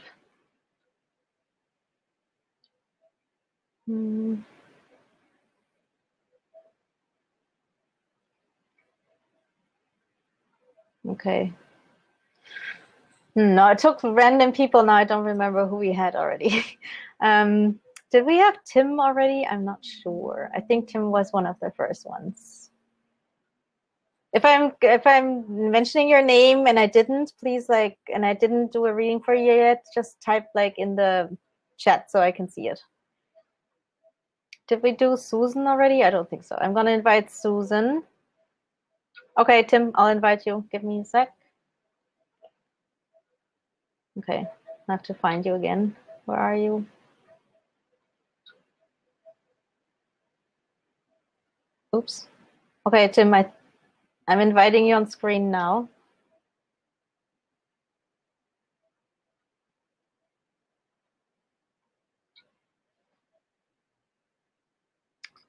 S1: Okay. No, it took random people. Now I don't remember who we had already. Did we have Tim already? I'm not sure. I think Tim was one of the first ones. If I'm mentioning your name and I didn't, please and I didn't do a reading for you yet, just type in the chat so I can see it. Did we do Susan already? I don't think so. I'm gonna invite Susan. Okay, Tim, I'll invite you. Give me a sec. Okay, I have to find you again. Where are you? Oops. Okay, Tim, I'm inviting you on screen now.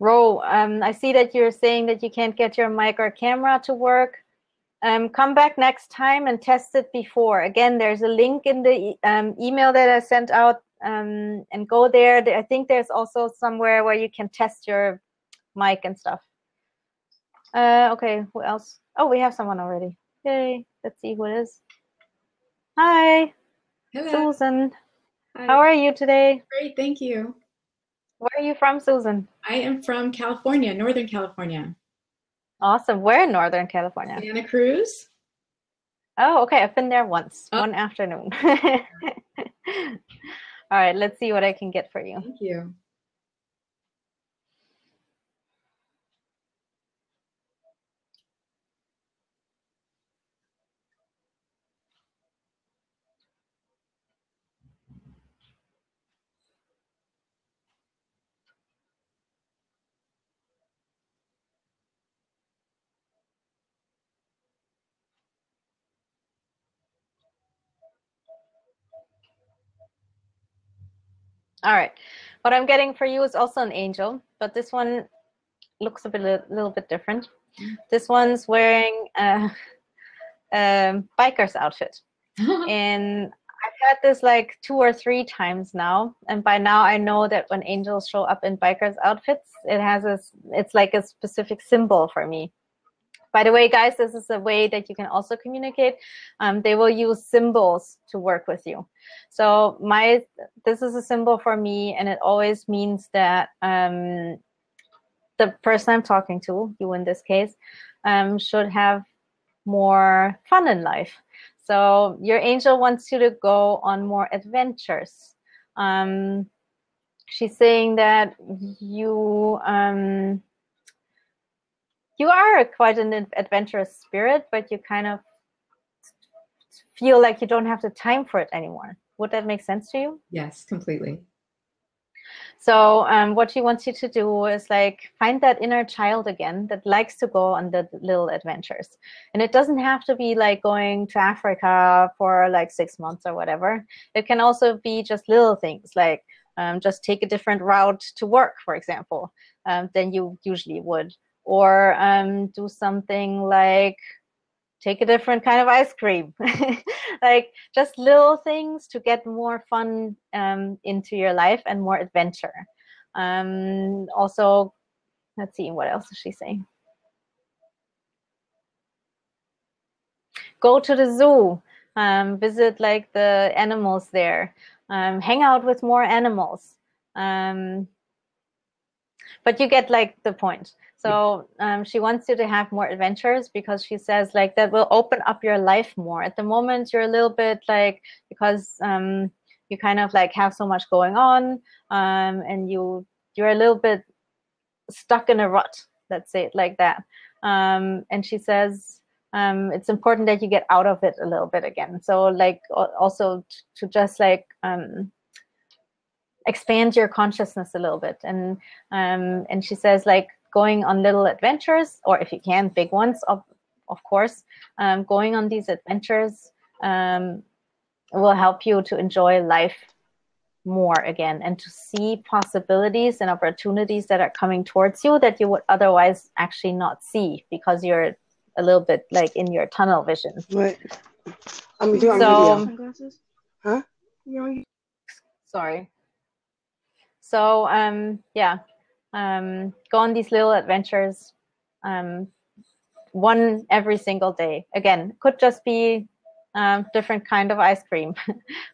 S1: Ro, I see that you're saying that you can't get your mic or camera to work. Come back next time and test it before. Again, there's a link in the email that I sent out, and go there. I think there's also somewhere where you can test your mic and stuff. Okay, who else? Oh, we have someone already. Yay, let's see who it is. Hi.
S7: Hello.
S1: Susan.
S7: Hi.
S1: How are you today?
S7: Great, thank you.
S1: Where are you from, Susan?
S7: I am from California, Northern California.
S1: Awesome. Where in Northern California?
S7: Santa Cruz.
S1: Oh, okay. I've been there once, one afternoon. All right, let's see what I can get for you.
S7: Thank you.
S1: All right. What I'm getting for you is also an angel, but this one looks a little bit different. This one's wearing a biker's outfit. And I've had this 2 or 3 times now. And by now I know that when angels show up in biker's outfits, it's like a specific symbol for me. By the way, guys, this is a way that you can also communicate. They will use symbols to work with you. So this is a symbol for me, and it always means that the person I'm talking to, you in this case, should have more fun in life. So your angel wants you to go on more adventures. She's saying that you are quite an adventurous spirit, but you kind of feel like you don't have the time for it anymore. Would that make sense to you?
S7: Yes, completely.
S1: So what she wants you to do is find that inner child again that likes to go on the little adventures. And it doesn't have to be going to Africa for 6 months or whatever. It can also be just little things just take a different route to work, for example, than you usually would. Or do something take a different kind of ice cream. Like just little things to get more fun into your life and more adventure. Also, let's see, what else is she saying? Go to the zoo, visit like the animals there, hang out with more animals. But you get like the point. So she wants you to have more adventures because she says like that will open up your life more. At the moment, you're a little bit like, because you kind of like have so much going on, and you're a little bit stuck in a rut. Let's say it like that. And she says it's important that you get out of it a little bit again. So like also to just like expand your consciousness a little bit. And she says like going on little adventures, or if you can, big ones, of course, going on these adventures will help you to enjoy life more again, and to see possibilities and opportunities that are coming towards you that you would otherwise actually not see because you're a little bit like in your tunnel vision.
S8: What? I'm doing video. Huh?
S1: Sorry. So yeah, go on these little adventures, one every single day. Again, could just be different kind of ice cream,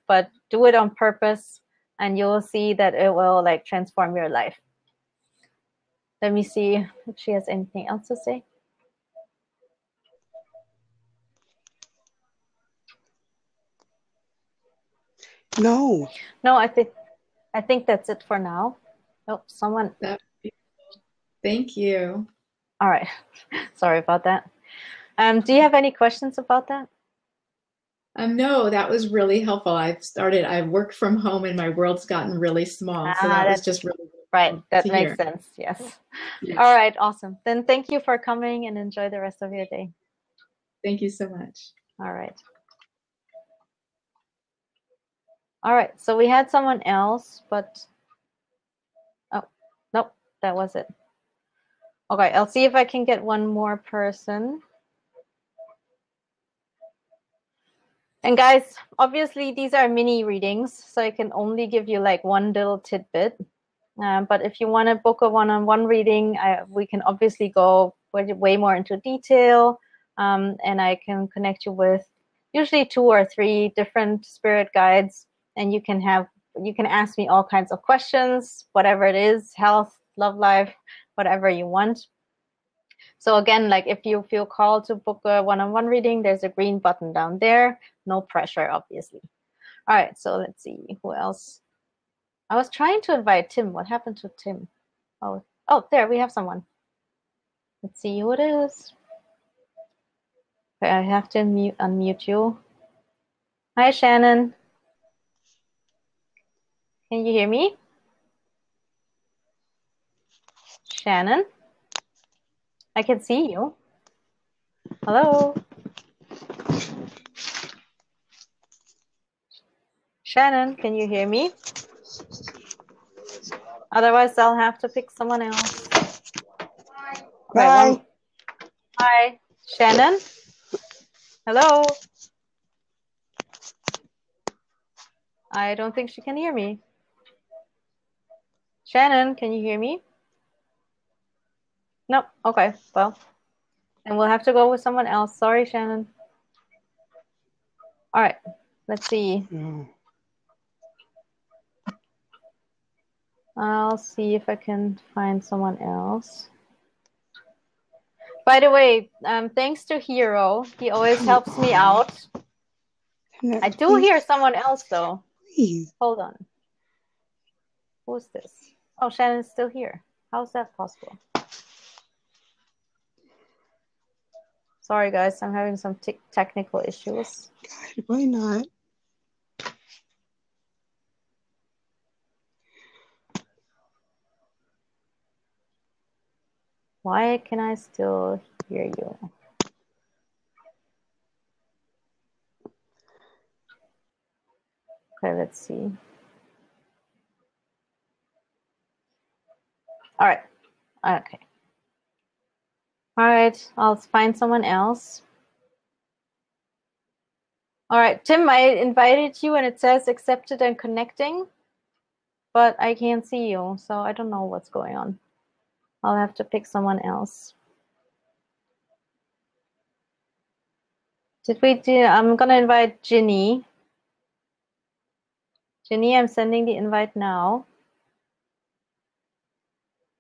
S1: but do it on purpose, and you'll see that it will like transform your life. Let me see if she has anything else to say.
S8: No,
S1: I think that's it for now. Oh, someone.
S7: Thank you.
S1: All right. Sorry about that. Do you have any questions about that?
S7: No, that was really helpful. I've worked from home and my world's gotten really small. So that was just really
S1: right. That
S7: to
S1: makes
S7: hear.
S1: sense. Yes.
S7: Yes.
S1: All right. Awesome. Then thank you for coming, and enjoy the rest of your day.
S7: Thank you so much.
S1: All right. All right. So we had someone else, but oh, nope, that was it. Okay. I'll see if I can get one more person. And guys, obviously these are mini readings, so I can only give you like one little tidbit. But if you want to book a one-on-one reading, we can obviously go way more into detail, and I can connect you with usually 2 or 3 different spirit guides, and you can ask me all kinds of questions, whatever it is, health, love life, whatever you want. So again, like if you feel called to book a one-on-one reading, there's a green button down there. No pressure, obviously. All right, so let's see who else. I was trying to invite Tim. What happened to Tim? Oh, there we have someone. Let's see who it is. Okay, I have to unmute you. Hi, Shannon. Can you hear me? Shannon? I can see you. Hello? Shannon, can you hear me? Otherwise, I'll have to pick someone else.
S8: bye.
S1: Okay, hi, Shannon? Hello? I don't think she can hear me. Shannon, can you hear me? Nope. Okay, well, and we'll have to go with someone else. Sorry, Shannon. All right, let's see.
S8: No.
S1: I'll see if I can find someone else. By the way, thanks to Hero. He always helps me out. I do hear someone else, though.
S8: Please.
S1: Hold on. Who's this? Oh, Shannon's still here. How's that possible? Sorry, guys. I'm having some technical issues.
S8: God, why not?
S1: Why can I still hear you? Okay, let's see. All right. Okay. All right. I'll find someone else. All right, Tim, I invited you and it says accepted and connecting, but I can't see you, so I don't know what's going on. I'll have to pick someone else. Did we do, I'm gonna invite Ginny. Ginny, I'm sending the invite now.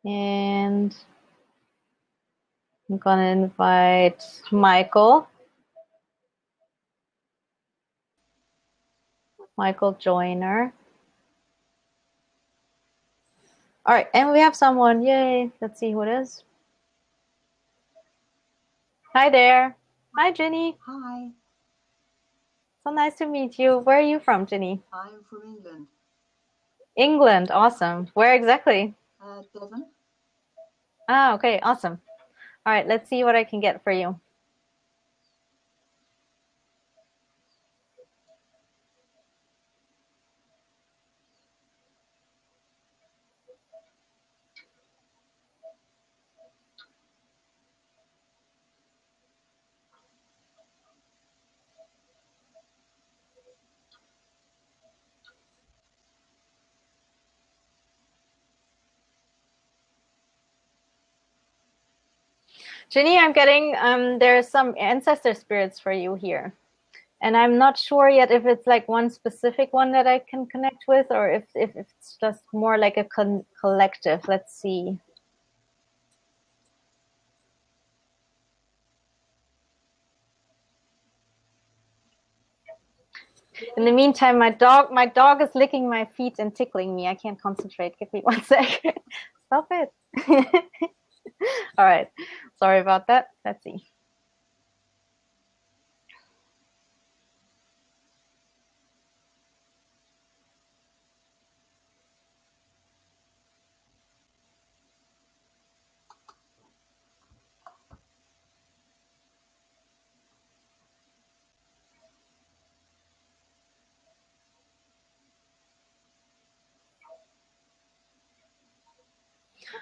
S1: And I'm gonna invite Michael. Michael Joyner. All right, and we have someone, yay. Let's see who it is. Hi there. Hi, Ginny.
S9: Hi.
S1: So nice to meet you. Where are you from, Ginny?
S9: I'm from England.
S1: England, awesome. Where exactly?
S9: Devon.
S1: Ah, okay, awesome. All right, let's see what I can get for you. Ginny, I'm getting, there's some ancestor spirits for you here. And I'm not sure yet if it's like one specific one that I can connect with or if it's just more like a collective. Let's see. In the meantime, my dog is licking my feet and tickling me. I can't concentrate. Give me 1 second. Stop it. All right. Sorry about that. Let's see.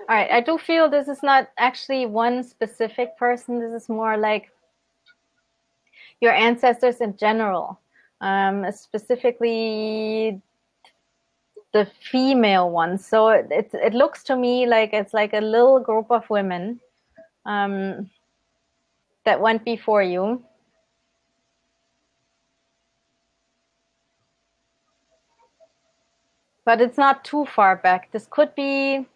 S1: All right, I do feel this is not actually one specific person. This is more like your ancestors in general, specifically the female ones. So it looks to me like it's like a little group of women that went before you. But it's not too far back. This could be...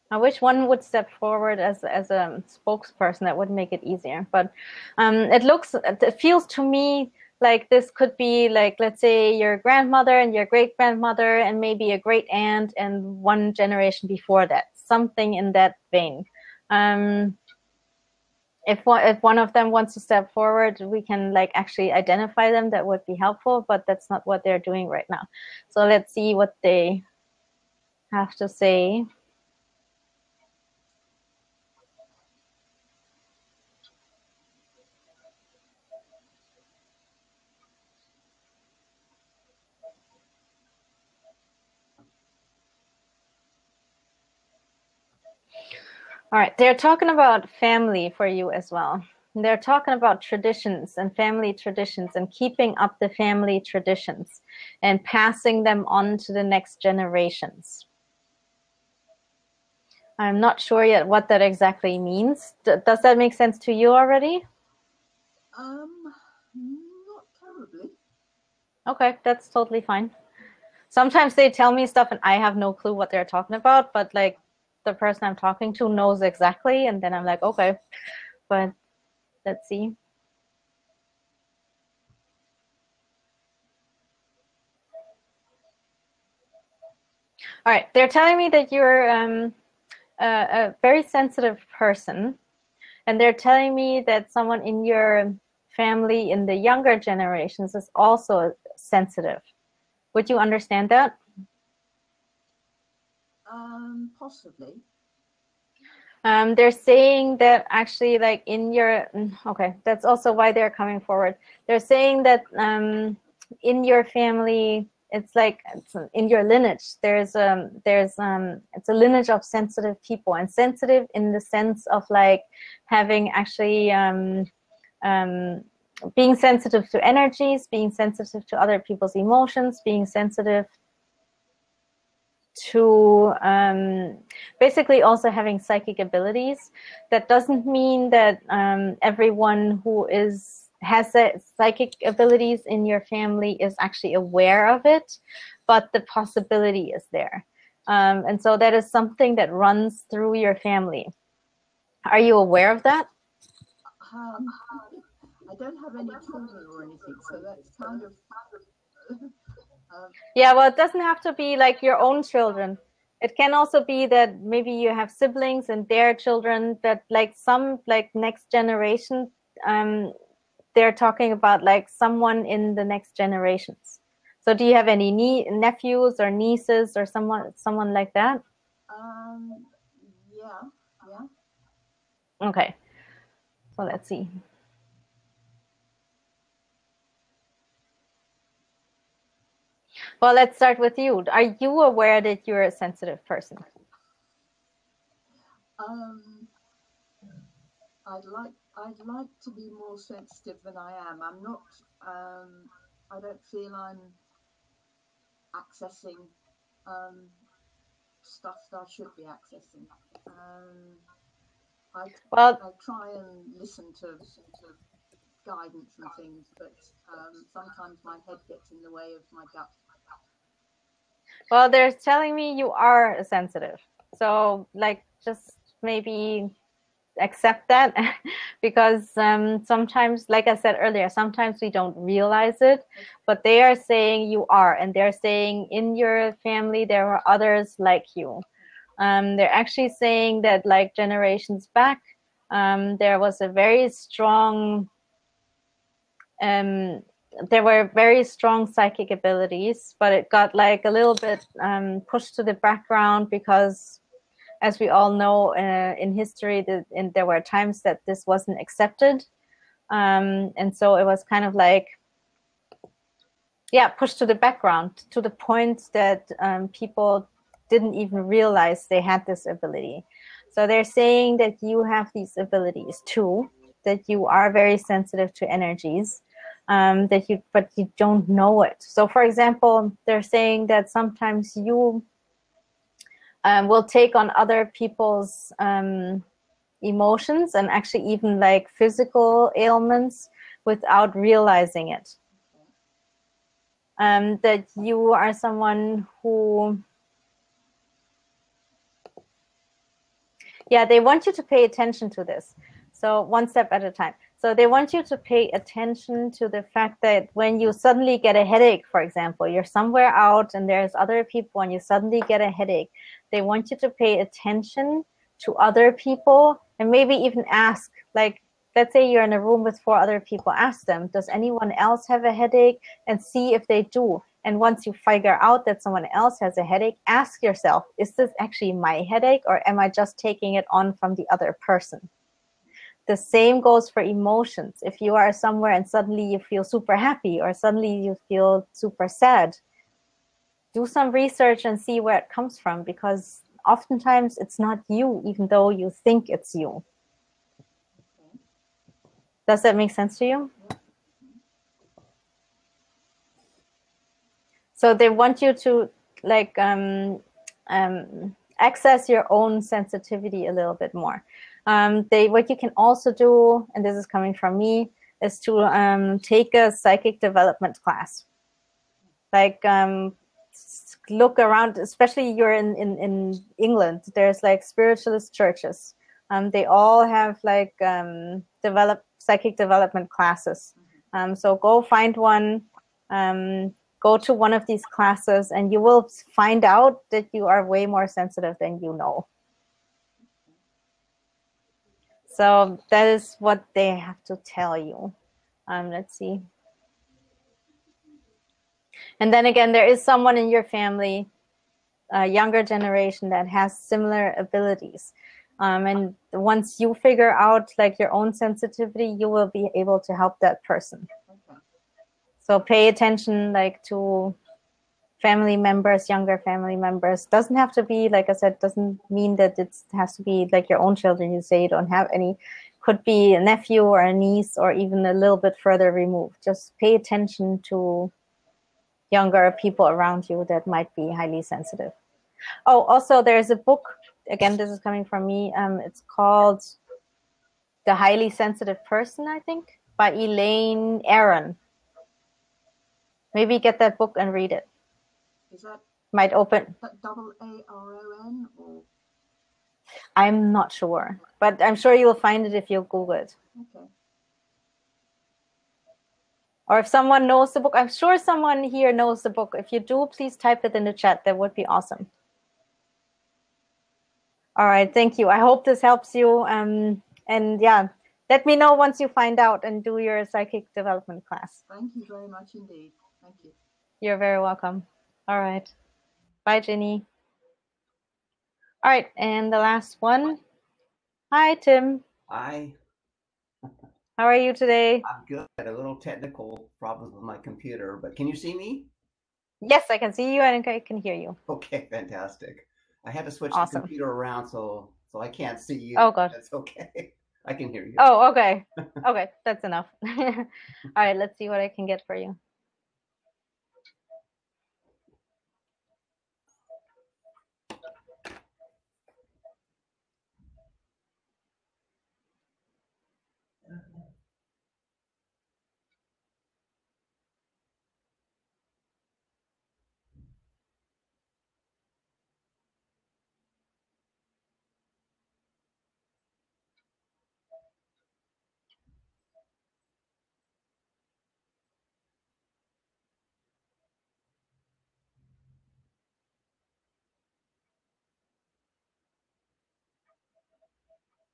S1: I wish one would step forward as a spokesperson. That would make it easier. But it feels to me like this could be like, let's say, your grandmother and your great-grandmother and maybe a great-aunt and one generation before that. Something in that vein. If one of them wants to step forward, we can like actually identify them. That would be helpful, but that's not what they're doing right now. So let's see what they have to say. All right, they're talking about family for you as well. They're talking about traditions and family traditions and keeping up the family traditions and passing them on to the next generations. I'm not sure yet what that exactly means. Does that make sense to you already?
S9: Not terribly.
S1: Okay, that's totally fine. Sometimes they tell me stuff and I have no clue what they're talking about, but like the person I'm talking to knows exactly, and then I'm like, okay, but let's see. All right, they're telling me that you're a very sensitive person, and they're telling me that someone in your family in the younger generations is also sensitive. Would you understand that?
S9: Possibly.
S1: They're saying that actually, like in your, okay, that's also why they're coming forward. They're saying that in your family, it's like it's in your lineage. It's a lineage of sensitive people, and sensitive in the sense of like having actually being sensitive to energies, being sensitive to other people's emotions, being sensitive to basically also having psychic abilities. That doesn't mean that everyone who has psychic abilities in your family is actually aware of it, but the possibility is there. And so that is something that runs through your family. Are you aware of that?
S9: I don't have any children or anything, so that's kind of...
S1: Yeah, well, it doesn't have to be like your own children. It can also be that maybe you have siblings and their children, that like some like next generation, they're talking about like someone in the next generations. So do you have any nephews or nieces or someone like that?
S9: Yeah.
S1: Okay. So let's see. Well, let's start with you. Are you aware that you're a sensitive person?
S9: I'd like to be more sensitive than I am. I'm not. I don't feel I'm accessing stuff that I should be accessing. I try and listen to guidance and things, but sometimes my head gets in the way of my gut.
S1: Well, they're telling me you are sensitive. So like just maybe accept that because sometimes, like I said earlier, sometimes we don't realize it, but they are saying you are, and they're saying in your family there are others like you. They're actually saying that like generations back, there was a very strong there were very strong psychic abilities, but it got like a little bit pushed to the background because, as we all know, in history, there were times that this wasn't accepted. And so it was kind of like, pushed to the background to the point that people didn't even realize they had this ability. So they're saying that you have these abilities too, that you are very sensitive to energies. But you don't know it. So, for example, they're saying that sometimes you will take on other people's emotions and actually even like physical ailments without realizing it. That you are someone who, they want you to pay attention to this. So one step at a time. So they want you to pay attention to the fact that when you suddenly get a headache, for example, you're somewhere out and there's other people and you suddenly get a headache, they want you to pay attention to other people and maybe even ask, like, let's say you're in a room with 4 other people, ask them, does anyone else have a headache? And see if they do. And once you figure out that someone else has a headache, ask yourself, is this actually my headache or am I just taking it on from the other person? The same goes for emotions. If you are somewhere and suddenly you feel super happy or suddenly you feel super sad, do some research and see where it comes from, because oftentimes it's not you, even though you think it's you. Does that make sense to you? So they want you to like access your own sensitivity a little bit more. What you can also do, and this is coming from me, is to take a psychic development class. Like look around, especially you're in England, there's like spiritualist churches. They all have like psychic development classes. So go find one, go to one of these classes, and you will find out that you are way more sensitive than you know. So that is what they have to tell you. Let's see. And then again, there is someone in your family, a younger generation, that has similar abilities. And once you figure out like your own sensitivity, you will be able to help that person. Okay. So pay attention like to family members, younger family members. Doesn't have to be, like I said, doesn't mean that it has to be like your own children. You say you don't have any. Could be a nephew or a niece or even a little bit further removed. Just pay attention to younger people around you that might be highly sensitive. Oh, also there's a book, again, this is coming from me. It's called The Highly Sensitive Person, I think, by Elaine Aron. Maybe get that book and read it.
S9: Is that
S1: might open
S9: AARON or?
S1: I'm not sure, but I'm sure you'll find it if you Google it.
S9: Okay.
S1: Or if someone knows the book, I'm sure someone here knows the book. If you do, please type it in the chat. That would be awesome. All right, thank you. I hope this helps you. And yeah, let me know once you find out and do your psychic development class.
S9: Thank you very much indeed. Thank you.
S1: You're very welcome. All right. Bye, Ginny. All right, and the last one. Hi, Tim.
S10: Hi.
S1: How are you today?
S10: I'm good. I had a little technical problems with my computer, but can you see me?
S1: Yes, I can see you and I can hear you.
S10: Okay, fantastic. I had to switch
S1: Awesome.
S10: the computer around, so I can't see you.
S1: Oh, God.
S10: That's okay. I can hear you.
S1: Oh, okay. Okay, that's enough. All right, let's see what I can get for you.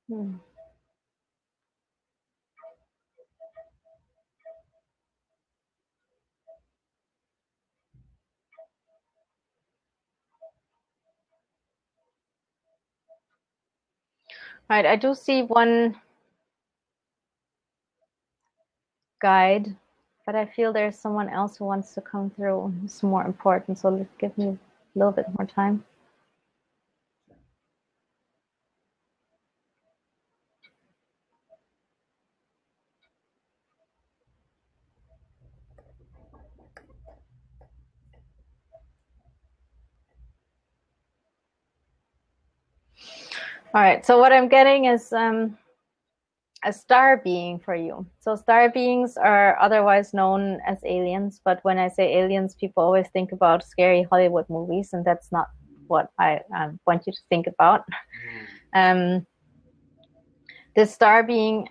S1: Hmm. All right, I do see one guide, but I feel there's someone else who wants to come through. It's more important, so let's give me a little bit more time. All right, so what I'm getting is a star being for you. So star beings are otherwise known as aliens, but when I say aliens, people always think about scary Hollywood movies, and that's not what I want you to think about. This star being,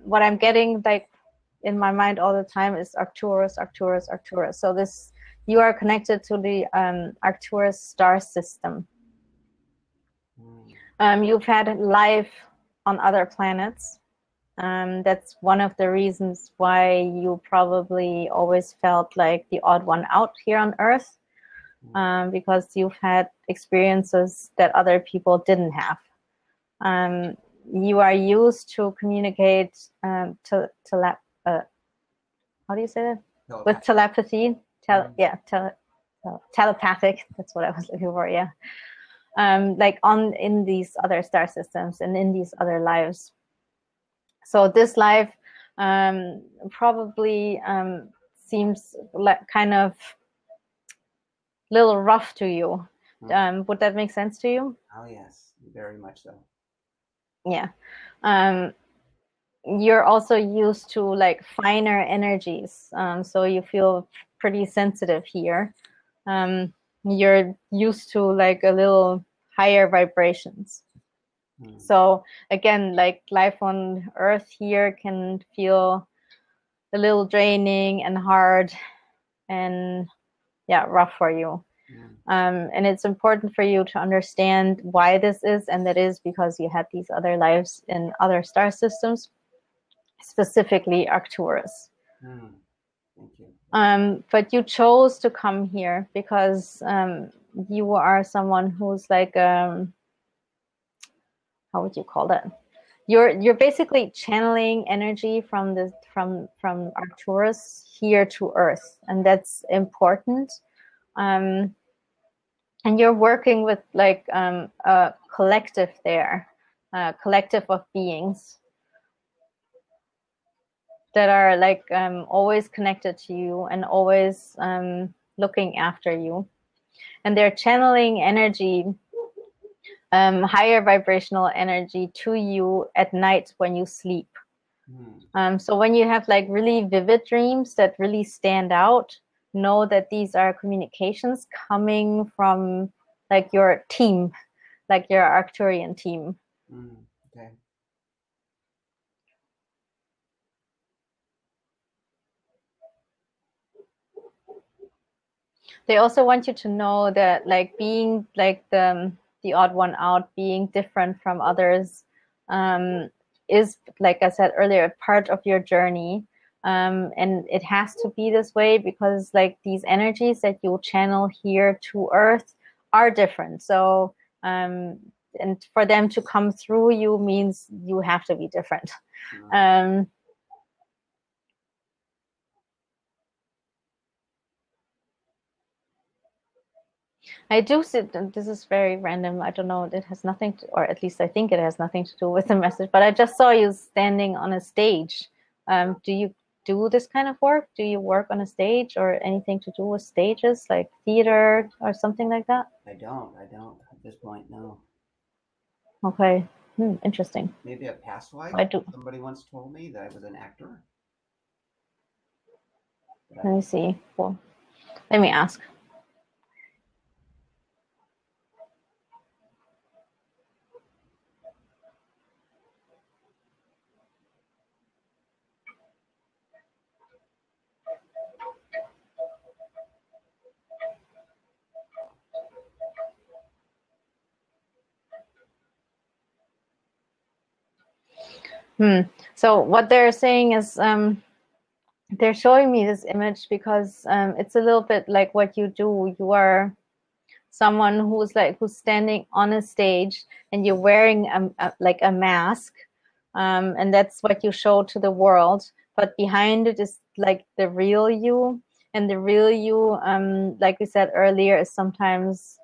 S1: what I'm getting like in my mind all the time is Arcturus, Arcturus, Arcturus. So this, you are connected to the Arcturus star system. You've had life on other planets. That's one of the reasons why you probably always felt like the odd one out here on Earth, because you've had experiences that other people didn't have. You are used to communicate how do you say that? With telepathy. Telepathic. That's what I was looking for. Yeah. Like in these other star systems and in these other lives. So this life probably seems like kind of little rough to you. Would that make sense to you?
S10: Oh yes, very much so.
S1: Yeah. You're also used to like finer energies, so you feel pretty sensitive here. You're used to like a little higher vibrations. So again, like life on Earth here can feel a little draining and hard and rough for you. And it's important for you to understand why this is, and that is because you had these other lives in other star systems, specifically Arcturus.
S10: Thank you.
S1: But you chose to come here because you are someone who's like how would you call that? You're basically channeling energy from Arcturus here to Earth, and that's important and you're working with like a collective there, a collective of beings that are like always connected to you and always looking after you, and they're channeling energy, higher vibrational energy to you at night when you sleep. So when you have like really vivid dreams that really stand out, know that these are communications coming from like your team, like your Arcturian team.
S10: Okay.
S1: They also want you to know that like being like the odd one out, being different from others, is, like I said earlier, part of your journey. And it has to be this way because like these energies that you channel here to Earth are different. So and for them to come through you means you have to be different. I do see, this is very random. I don't know. It has nothing to, or at least I think it has nothing to do with the message, but I just saw you standing on a stage. Do you do this kind of work? Do you work on a stage or anything to do with stages, like theater or something like that?
S10: I don't at this point, no.
S1: Okay. Interesting.
S10: Maybe a past life.
S1: I do.
S10: Somebody once told me that I was an actor.
S1: Let me see. Well, let me ask. So what they're saying is they're showing me this image because it's a little bit like what you do. You are someone who's standing on a stage and you're wearing like a mask, and that's what you show to the world. But behind it is like the real you, and the real you, like we said earlier, is sometimes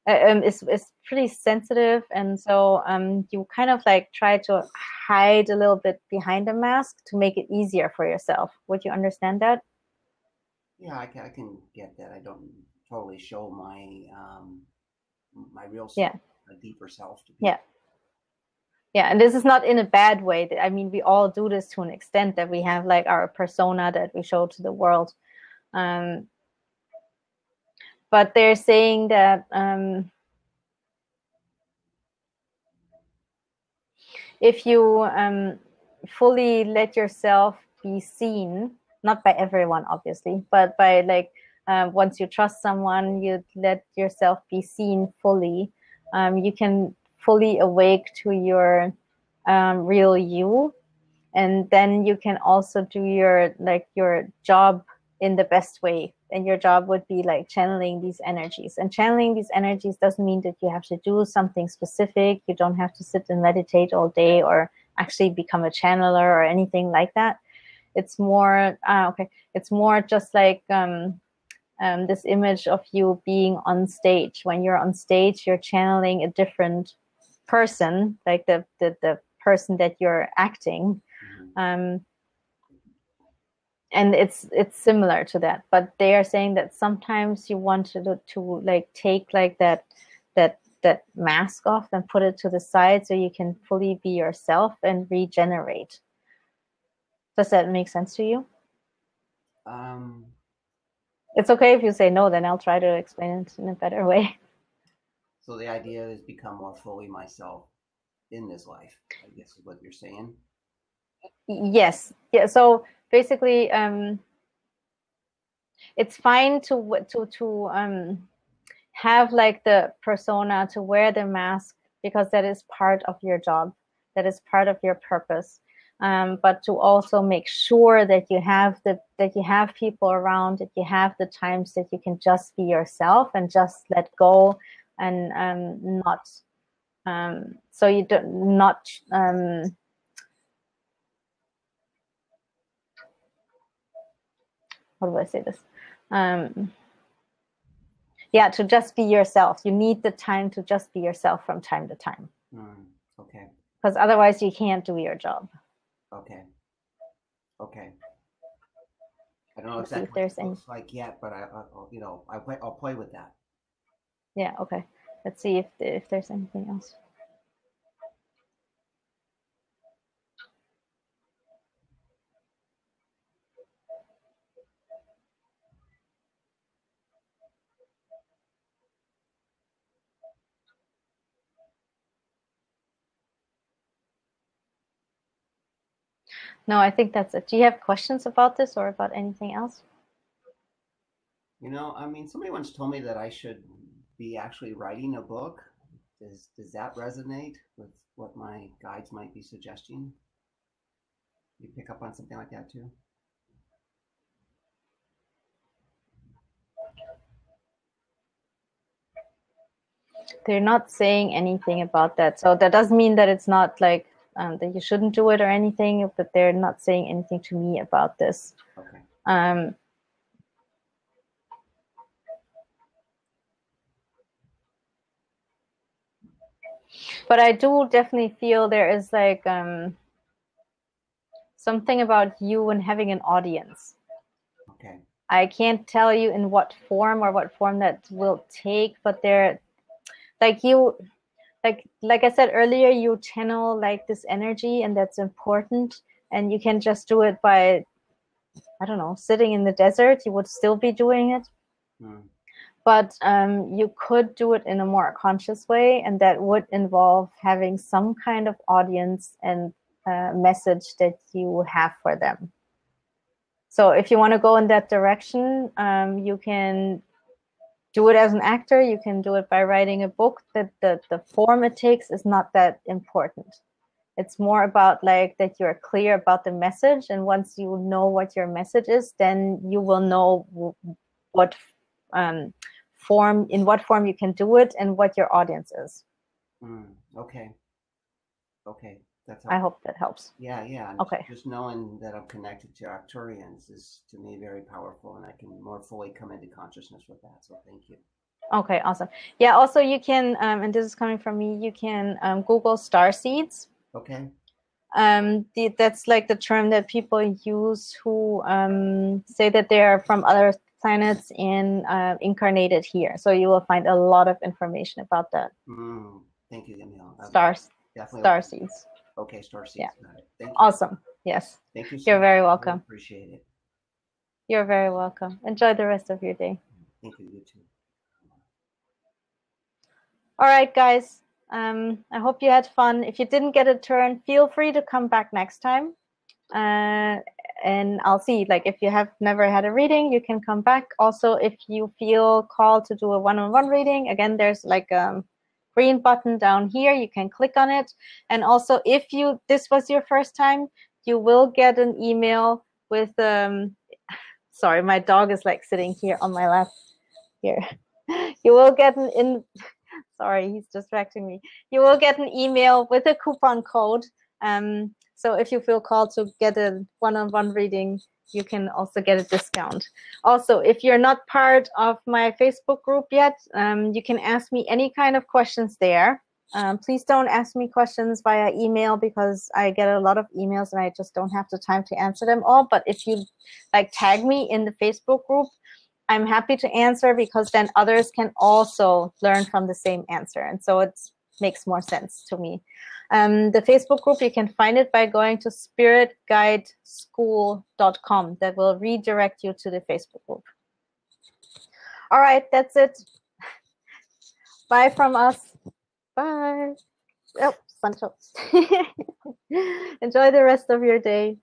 S1: is pretty sensitive, and so you kind of like try to hide a little bit behind the mask to make it easier for yourself. Would you understand that?
S10: Yeah, I can get that. I don't totally show my real self, a deeper self to people.
S1: Yeah, and this is not in a bad way. I mean, we all do this to an extent, that we have like our persona that we show to the world. But they're saying that if you fully let yourself be seen, not by everyone, obviously, but by like once you trust someone, you let yourself be seen fully, you can fully awake to your real you, and then you can also do your job in the best way. And your job would be like channeling these energies. And channeling these energies doesn't mean that you have to do something specific. You don't have to sit and meditate all day or actually become a channeler or anything like that. It's more it's more just like this image of you being on stage. When you're on stage, you're channeling a different person, like the person that you're acting. And it's similar to that, but they are saying that sometimes you want to like take like that mask off and put it to the side so you can fully be yourself and regenerate. Does that make sense to you? It's okay if you say no, then I'll try to explain it in a better way.
S10: So the idea is become more fully myself in this life, I guess is what you're saying.
S1: Yes. Yeah. So basically, it's fine to have like the persona, to wear the mask, because that is part of your job, that is part of your purpose. But to also make sure that you have people around, that you have the times that you can just be yourself and just let go, and not so you don't not how do I say this? Yeah, to just be yourself. You need the time to just be yourself from time to time.
S10: Okay.
S1: Because otherwise you can't do your job.
S10: Okay. Okay. I don't know
S1: Let's see
S10: exactly
S1: if there's
S10: what it looks like yet, but I'll play with that.
S1: Yeah. Okay. Let's see if there's anything else. No, I think that's it. Do you have questions about this or about anything else?
S10: You know, I mean, somebody once told me that I should be actually writing a book. Does that resonate with what my guides might be suggesting? You pick up on something like that too?
S1: They're not saying anything about that. So that doesn't mean that it's not like that you shouldn't do it or anything, but they're not saying anything to me about this.
S10: Okay.
S1: But I do definitely feel there is like something about you and having an audience.
S10: Okay.
S1: I can't tell you in what form or what form that will take, but they're like you, like I said earlier, you channel like this energy, and that's important. And you can just do it by, I don't know, sitting in the desert. You would still be doing it. But you could do it in a more conscious way, and that would involve having some kind of audience and message that you have for them. So if you want to go in that direction, you can do it as an actor. You can do it by writing a book. That the form it takes is not that important. It's more about like that you're clear about the message, and once you know what your message is, then you will know what form you can do it and what your audience is.
S10: Okay. Okay. That's
S1: I hope that helps.
S10: Yeah.
S1: Okay.
S10: Just knowing that I'm connected to Arcturians is to me very powerful, and I can more fully come into consciousness with that. So thank you.
S1: Okay, awesome. Yeah, also you can, and this is coming from me, you can Google star seeds.
S10: Okay.
S1: That's like the term that people use who say that they are from other planets and incarnated here. So you will find a lot of information about that.
S10: Thank you, Yamile.
S1: Stars.
S10: Definitely.
S1: Star seeds.
S10: Okay, star seeds.
S1: Yeah.
S10: Got it. Thank you.
S1: Awesome. Yes.
S10: Thank you.
S1: You're very welcome.
S10: Really appreciate it.
S1: You're very welcome. Enjoy the rest of your day.
S10: Thank you. You too.
S1: All right, guys. I hope you had fun. If you didn't get a turn, feel free to come back next time. And I'll see, like, if you have never had a reading, you can come back. Also, if you feel called to do a one-on-one reading, again, there's like a green button down here. You can click on it. And also, if this was your first time, you will get an email with, sorry, my dog is like sitting here on my lap here. You will get sorry, he's distracting me. You will get an email with a coupon code. So if you feel called to get a one-on-one reading, you can also get a discount. Also, if you're not part of my Facebook group yet, you can ask me any kind of questions there. Please don't ask me questions via email because I get a lot of emails and I just don't have the time to answer them all. But if you like tag me in the Facebook group, I'm happy to answer because then others can also learn from the same answer. And so it makes more sense to me. The Facebook group, you can find it by going to spiritguideschool.com. That will redirect you to the Facebook group. All right, that's it. Bye from us. Bye. Oh, Sancho. Enjoy the rest of your day.